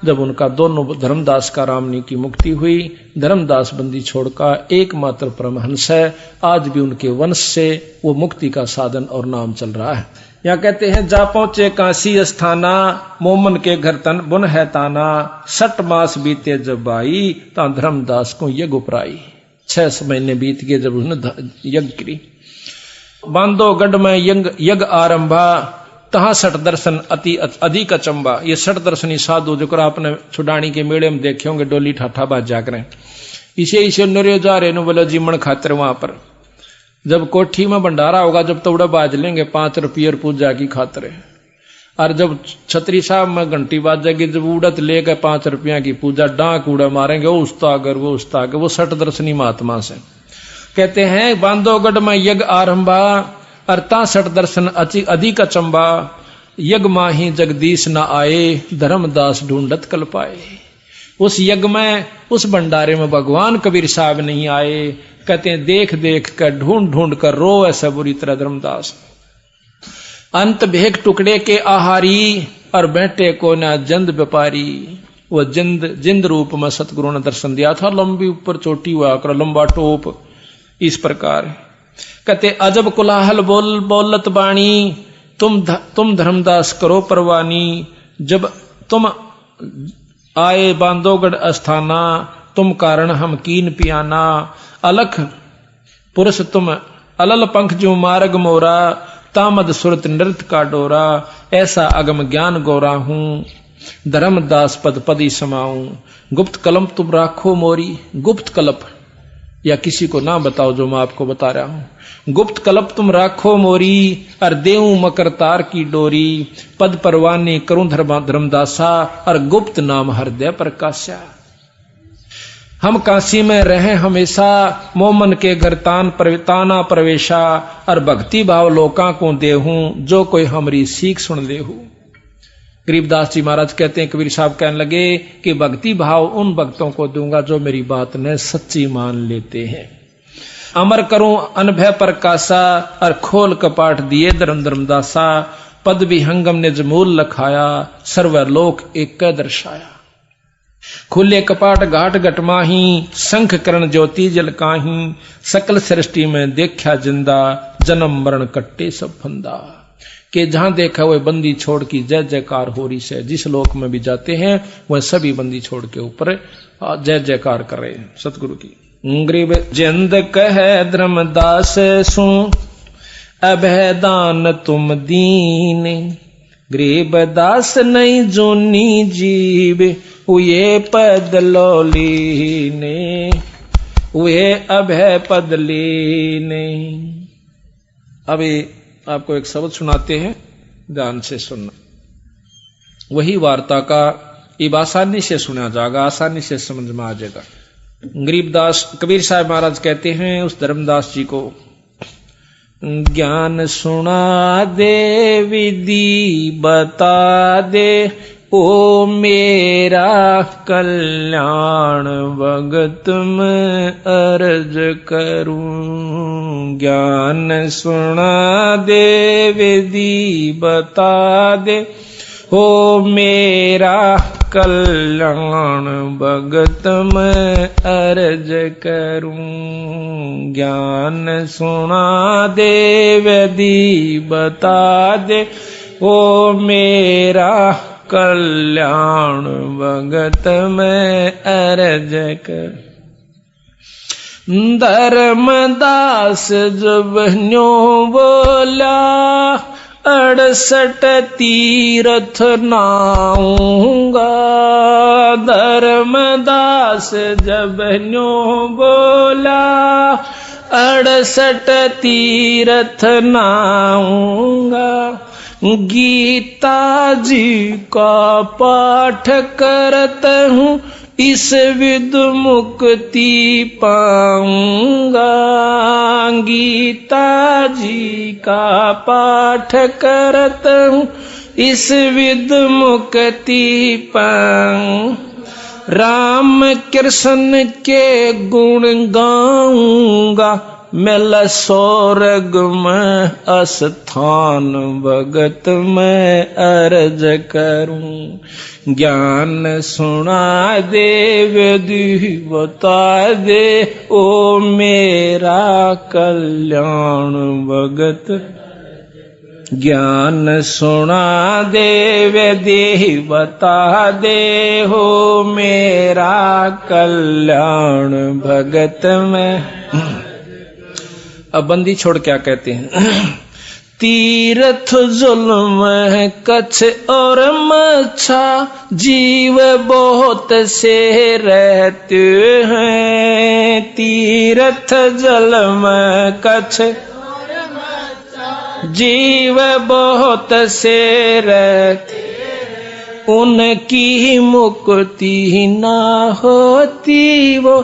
जब उनका दोनों धर्मदास का रामनी की मुक्ति हुई, धर्मदास बंदी छोड़ का एकमात्र परमहंस है, आज भी उनके वंश से वो मुक्ति का साधन और नाम चल रहा है। यहाँ कहते हैं, जा पहुंचे काशी अस्थाना, मोमन के घर तन बुन है ताना, 60 मास बीते जब आई, ता धर्मदास को यज्ञ उपराई। 6 महीने बीत गए जब उसने यज्ञ करी। बांधोगढ़ में यज्ञ आरंभा, तहां 60 दर्शन अति अधिक अचंबा। ये 60 दर्शनी साधु जो आपने छुडानी के मेले में देखे होंगे, डोली ठाठा बाज जाकर इसे नरे जा रहे नो बोलो जीमन खातिर। वहां पर जब कोठी में भंडारा होगा, जब तोड़ा बाज लेंगे 5 रुपये पूजा की खातिर, और जब छतरी साहब में घंटी बाजेगी, जब उड़त लेकर 5 रुपया की पूजा, डांक उड़ा मारेंगे, वो उस्तागर वो उस्तागर, वो 60 दर्शनी महात्मा से। कहते हैं बांधोगढ़ में यज्ञ आरंभा, अरता 60 दर्शन अधिक अचंबा, यज्ञ माही जगदीश न आए, धर्मदास ढूंढत कल पाए। उस यज्ञ में, उस भंडारे में भगवान कबीर साहब नहीं आए, कहते हैं देख देख कर ढूंढ ढूंढ कर रो ऐसा बुरी तरह धर्मदास। अंत भेक टुकड़े के आहारी और बैठे को ना जंद व्यापारी। वह जिंद रूप में सतगुरु ने दर्शन दिया था, लंबी ऊपर चोटी हुआ कर लंबा टोप इस प्रकार। कहते अजब कुलाहल बोलत बाणी, तुम धर्मदास करो परवानी। जब तुम आए बांधोगढ़ अस्थाना, तुम कारण हम कीन पियाना। अलख पुरुष तुम अलल पंख जो मार्ग मोरा, तामद सुरत नृत्य का डोरा। ऐसा अगम ज्ञान गोरा हूं, धर्मदास पद पदी समाऊं। गुप्त कलम तुम राखो मोरी, गुप्त कलप या किसी को ना बताओ जो मैं आपको बता रहा हूं। गुप्त कलप तुम राखो मोरी, और देऊं मकर तार की डोरी। पद परवाने करूं धर्मदासा, और गुप्त नाम हृदय प्रकाशा। हम काशी में रहे हमेशा, मोमन के घर ताना प्रवेशा। और भक्ति भाव लोका को देहूं, जो कोई हमरी सीख सुन लेहू। गरीबदास जी महाराज कहते हैं, कबीर साहब कहने लगे कि भक्ति भाव उन भक्तों को दूंगा जो मेरी बात ने सच्ची मान लेते हैं। अमर करूं अनभय प्रकाशा, और खोल कपाट दिए धर्मदासा। पद भी हंगम ने जमूल लखाया, सर्वलोक एक दर्शाया। खुले कपाट घाट घटमाही, शंख करण ज्योति जलकाही। सकल सृष्टि में देखा जिंदा, जन्म मरण कट्टे सब फंदा। कि जहां देखा वह बंदी छोड़ की जय जयकार हो रही से। जिस लोक में भी जाते हैं वह सभी बंदी छोड़ के ऊपर जय जयकार कर रहे हैं सतगुरु की। गरीब जिंद कह धर्मदास सु, अभयदान तुम दीन। गरीब दास नहीं जोनी जीव, उये पद लोलीने। उये अभय पद लीने। अभी आपको एक शब्द सुनाते हैं, ध्यान से सुनना। वही वार्ता का अब आसानी से सुना जाएगा, आसानी से समझ में आ जाएगा। गरीबदास कबीर साहब महाराज कहते हैं उस धर्मदास जी को, ज्ञान सुना दे विधि बता दे, ओ मेरा कल्याण भगत में अर्ज करूं। ज्ञान सुना दे विधि बता दे, ओ मेरा कल्याण भगत में अर्ज करूं। ज्ञान सुना दे विधि बता दे, ओ मेरा कल्याण भगत में अर्ज कर। धर्मदास जब न्यो बोला, 68 तीर्थ नाऊंगा। धर्मदास जब न्यो बोला, 68 तीर्थ नाऊंगा। गीता जी का पाठ करता हूँ, इस विद मुक्ति पाऊंगा। गीता जी का पाठ करता हूँ, इस विद मुक्ति पाऊं। राम कृष्ण के गुण गाऊंगा, मिल स्वर्ग में अस्थान भगत में अर्ज करूं। ज्ञान सुना दे विधि बता दे, ओ मेरा कल्याण भगत। ज्ञान सुना दे विधि बता दे, हो मेरा कल्याण भगत में। अब बंदी छोड़ क्या कहते हैं, तीर्थ जुल्म है कच्छ और मच्छा, जीव बहुत से रहते हैं। तीर्थ जल में कच्छ जीव बहुत से रहते, उनकी मुक्ति ना होती, वो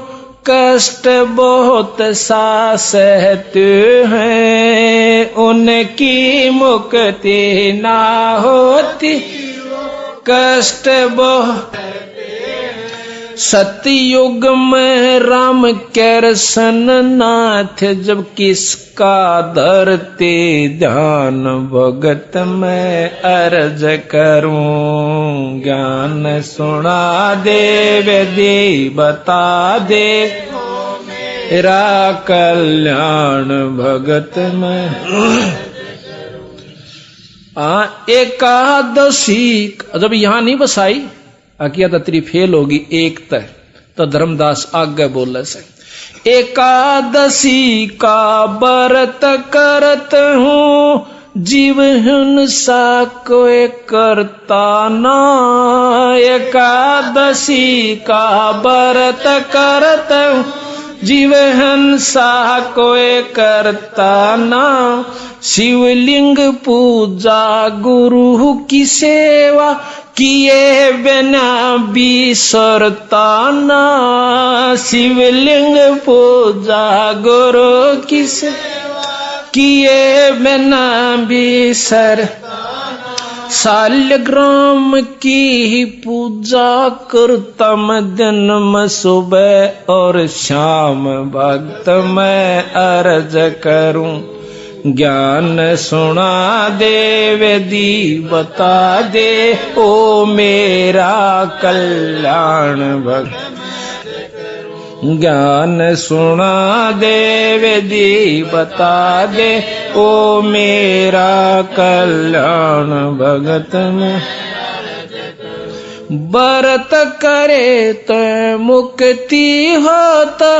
कष्ट बहुत सा सहते हैं। उनकी मुक्ति ना होती, कष्ट बहुत। सतयुग में राम कैरसन नाथ, जब किसका धरते ध्यान भगत मैं अर्ज करूं। ज्ञान सुना दे वेदी बता दे, तेरा कल्याण भगत में। एकादशी जब यहां नहीं बसाई, अकिया तत्री फेल होगी एक तय, तो धर्मदास आगे बोले से, एकादशी का व्रत करत हूँ, जीव हिंसा कोई करता ना। एकादशी का व्रत करत हूँ, जीव हिंसा कोई करता ना। शिवलिंग पूजा गुरु की सेवा, किए बिना बिसरता ना। शिवलिंग पूजा गुरु की सेवा, किए बिना बिसर। सालग्राम की पूजा करता मैं दिन में सुबह और शाम, भक्त मैं अर्ज करूं। ज्ञान सुना दे वेदी बता दे, ओ मेरा कल्याण भक्त। ज्ञान सुना दे वेदी बता दे, ओ मेरा कल्याण भगत में। व्रत करे तो मुक्ति होता,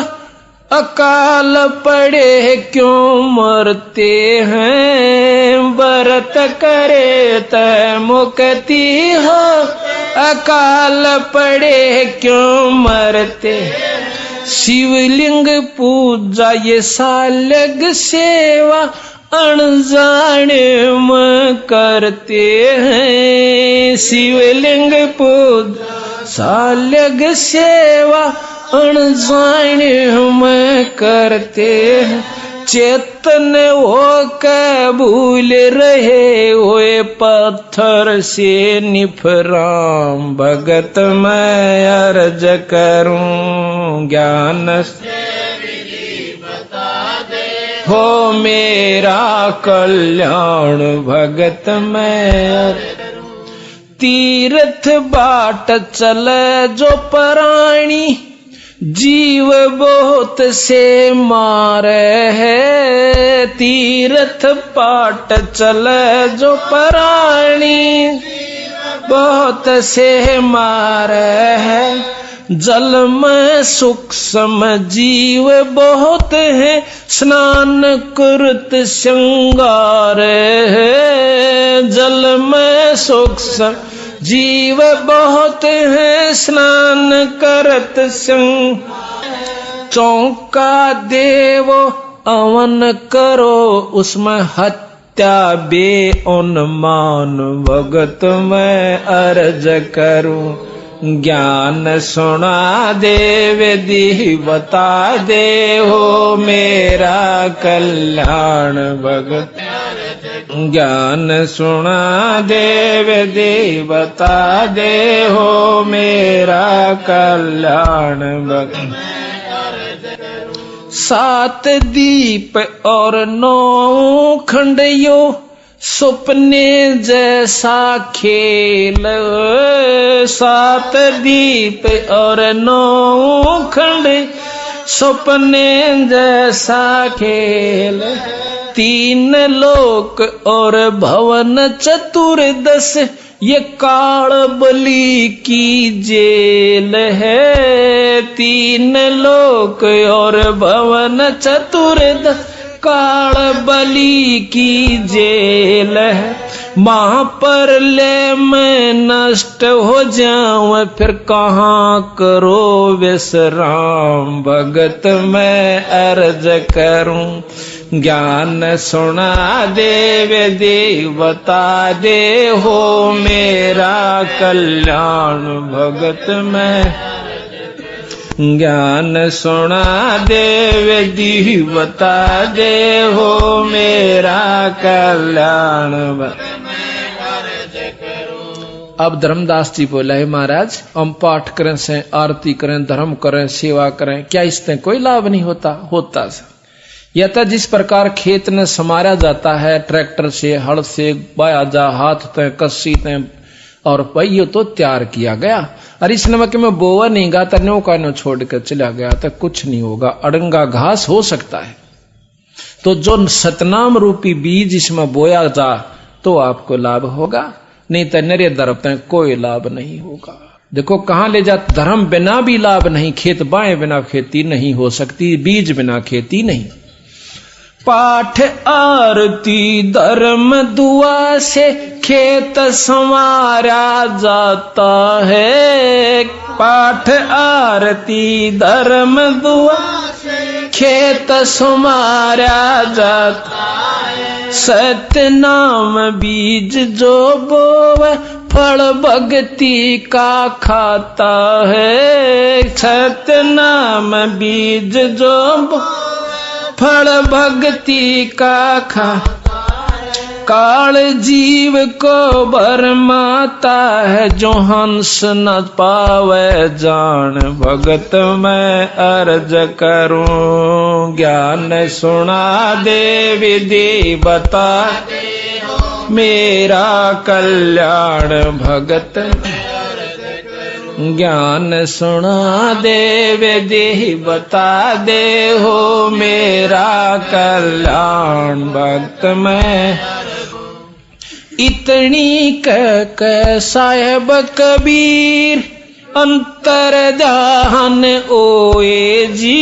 अकाल पड़े क्यों मरते हैं। व्रत करे तो मुक्ति हो, अकाल पड़े क्यों मरते। शिवलिंग पूजा ये सालग सेवा, अनजाने में करते हैं। शिवलिंग पूजा सालग सेवा, अनजाने में करते हैं। चेतन हो के भूल रहे हुए, पत्थर से निफराम भगत मैं अर्ज करूं। ज्ञान हो मेरा कल्याण भगत मैं। तीर्थ बाट चले जो प्राणी, जीव बहुत से मारे है। तीर्थ बाट चले जो प्राणी, बहुत से मारे है। जल में सूक्ष्म जीव बहुत है, स्नान करत श्रृंगार है। जल में सूक्ष्म जीव बहुत है, स्नान करत संग। चौका देवो अवन करो, उसमें हत्या बे उन्मान भगत मैं अर्ज करूं। ज्ञान सुना दे वेदी बता दे, हो मेरा कल्याण भगत। ज्ञान सुना दे वेदी बता दे, हो मेरा कल्याण भगत। 7 दीप और 9 खंडियो, सपने जैसा खेल। 7 दीप और 9 खंड, सपने जैसा खेल। 3 लोक और भवन चतुर्दश, ये काल बलि की जेल है। 3 लोक और भवन चतुर्दश, काल बलि की जेल है। महाप्रलय में नष्ट हो जाऊं, फिर कहाँ करो विश्राम भगत मैं अर्ज करूं। ज्ञान सुना दे वेदी बता दे, हो मेरा कल्याण भगत मैं। ज्ञान सुना दे वेदी बता दे, हो मेरा कल्याण। अब धर्मदास जी बोला है महाराज हम पाठ करें से आरती करें धर्म करें सेवा करें क्या इससे कोई लाभ नहीं होता या तो जिस प्रकार खेत में समारा जाता है ट्रैक्टर से हल से बाया जा हाथ तय कस्सी तय और पहियो तो तैयार किया गया और इस नमक में बोवा नहीं गा तो नो का नो छोड़ कर चला गया तो कुछ नहीं होगा अड़ंगा घास हो सकता है। तो जो सतनाम रूपी बीज इसमें बोया जा तो आपको लाभ होगा नहीं तो नरे दरब तय कोई लाभ नहीं होगा। देखो कहां ले जा धर्म बिना भी लाभ नहीं खेत बाएं बिना खेती नहीं हो सकती बीज बिना खेती नहीं। पाठ आरती धर्म दुआ से खेत संवारा जाता है। पाठ आरती धर्म दुआ से खेत संवारा जाता है। सत्य नाम बीज जो बोवे फल भक्ति का खाता है। सत्य नाम बीज जो फल भक्ति का काल जीव को भरमाता है जो हंस न पावे जान भगत मैं अर्ज करूं। ज्ञान सुना दे विधि बता मेरा कल्याण भगत ज्ञान सुना दे विधि बता दे हो मेरा कल्याण भक्त मैं। इतनी कह साहेब कबीर अंतर ध्यान ओए जी।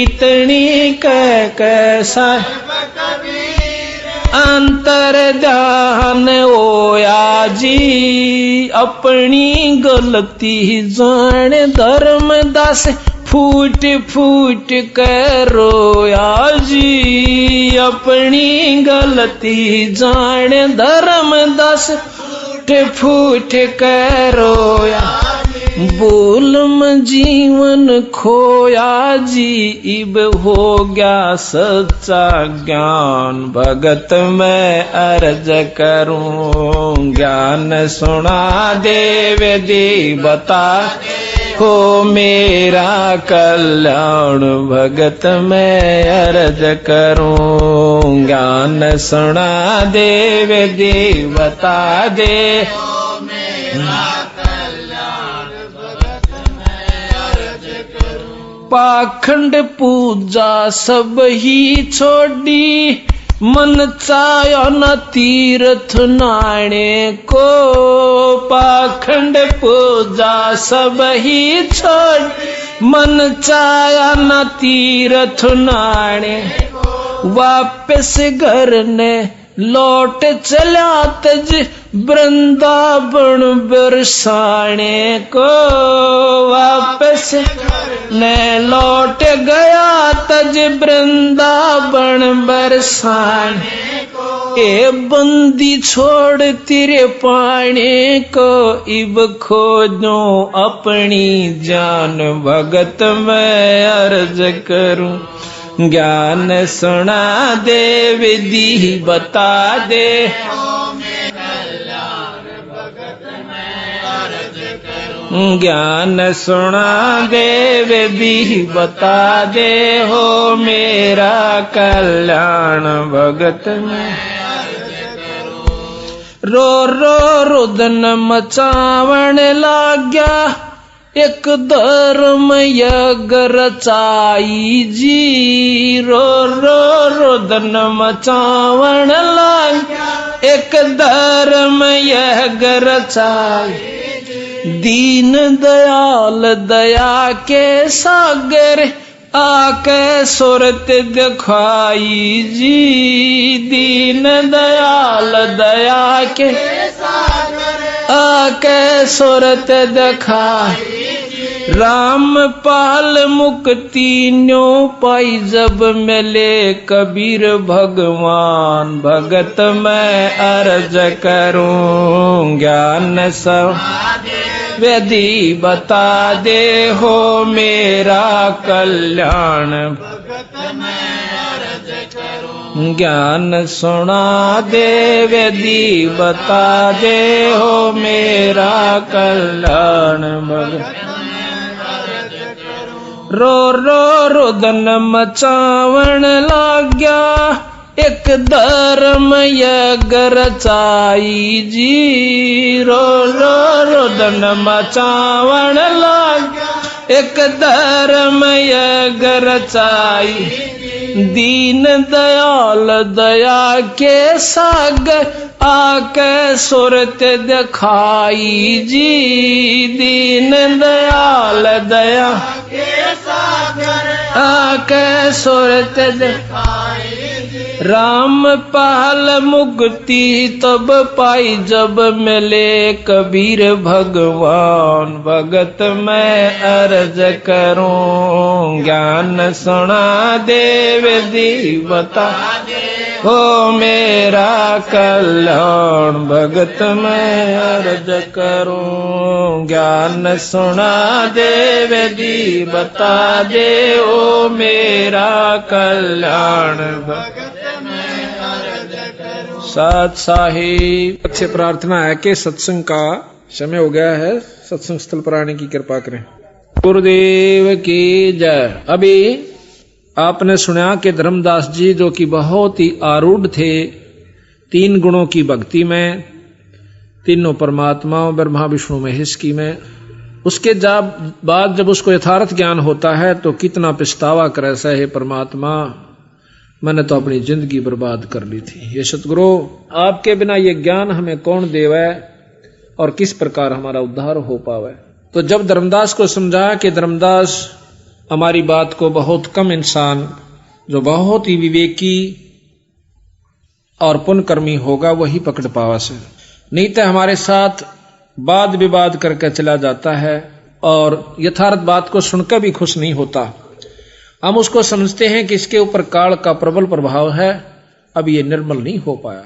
इतनी कह साहेब अंतर ध्यान ओया जी। अपनी गलती जान धर्मदास फूट फूट कर रोया जी। अपनी गलती जान धर्मदास फूट फूट कर रोया। बोल में जीवन खोया जी इब हो गया सच्चा ज्ञान भगत मैं अर्ज करूं। ज्ञान सुना दे विधि बता हो मेरा कल्याण भगत मैं अर्ज करूं। ज्ञान सुना दे विधि बता दे पाखंड पूजा सब ही छोड़ी मन चाया न तीर्थ नाणे को। पाखंड पूजा सब ही छोड़ मन चाया न तीर्थ नाणे। वापस घर ने लौट चला तज वृंदावन बरसाने को। वापस ने लौट गया तज वृंदावन बरसाने को। ए बंदी छोड़ तेरे पाने को इब खोजो अपनी जान भगत मैं अर्ज करूं। ज्ञान सुना दे विधि बता दे ज्ञान सुना दे विधि बता दे हो मेरा कल्याण भगत में। रो रो रुदन मचावण लाग्या एक धर्म यज्ञ रचाई जी। रो रो रुदन मचावण लाग्या एक धर्म यज्ञ रचाई। दीन दयाल दया के सागर आके सूरत दिखाई जी। दीन दयाल दया के सागर आके सूरत दिखाई। राम पाल मुक्ति न्यो पाई जब मिले कबीर भगवान भगत मैं अर्ज करूं। ज्ञान सब विधि बता दे हो मेरा कल्याण भगत मैं अर्ज करूं। ज्ञान सुना दे वेदी बता दे हो मेरा कल्याण भगत रो रो रुदन मचावण लाग्या एक धर्म यज्ञ रचाई जी रो रो रुदन मचावण लाग्या एक धर्म यज्ञ रचाई दीन दयाल दया के सागर आके सुरत दिखाई जी दीन दयाल दया के सागर आके सुरत दिखाई राम पहल मुक्ति तब पाई जब मिले कबीर भगवान भगत मैं अर्ज करूं ज्ञान सुना देव दी बता हो मेरा कल्याण भगत मैं अर्ज करूं ज्ञान सुना देव दी बता दे ओ मेरा कल्याण भगत साथ साहिब से प्रार्थना है कि सत्संग का समय हो गया है, सत्संग स्थल पर आने की कृपा करें। गुरुदेव की जय। अभी आपने सुना कि धर्मदास जी जो कि बहुत ही आरूढ़ थे 3 गुणों की भक्ति में, तीनों परमात्माओं ब्रह्मा विष्णु महेश की में, उसके बाद जब उसको यथार्थ ज्ञान होता है तो कितना पछतावा करे से हे परमात्मा मैंने तो अपनी जिंदगी बर्बाद कर ली थी। ये सतगुरु आपके बिना ये ज्ञान हमें कौन देवे और किस प्रकार हमारा उद्धार हो पावे। तो जब धर्मदास को समझाया कि धर्मदास हमारी बात को बहुत कम इंसान जो बहुत ही विवेकी और पुण्यकर्मी होगा वही पकड़ पावा से, नहीं तो हमारे साथ वाद विवाद करके चला जाता है और यथार्थ बात को सुनकर भी खुश नहीं होता। हम उसको समझते हैं कि इसके ऊपर काल का प्रबल प्रभाव है, अब ये निर्मल नहीं हो पाया।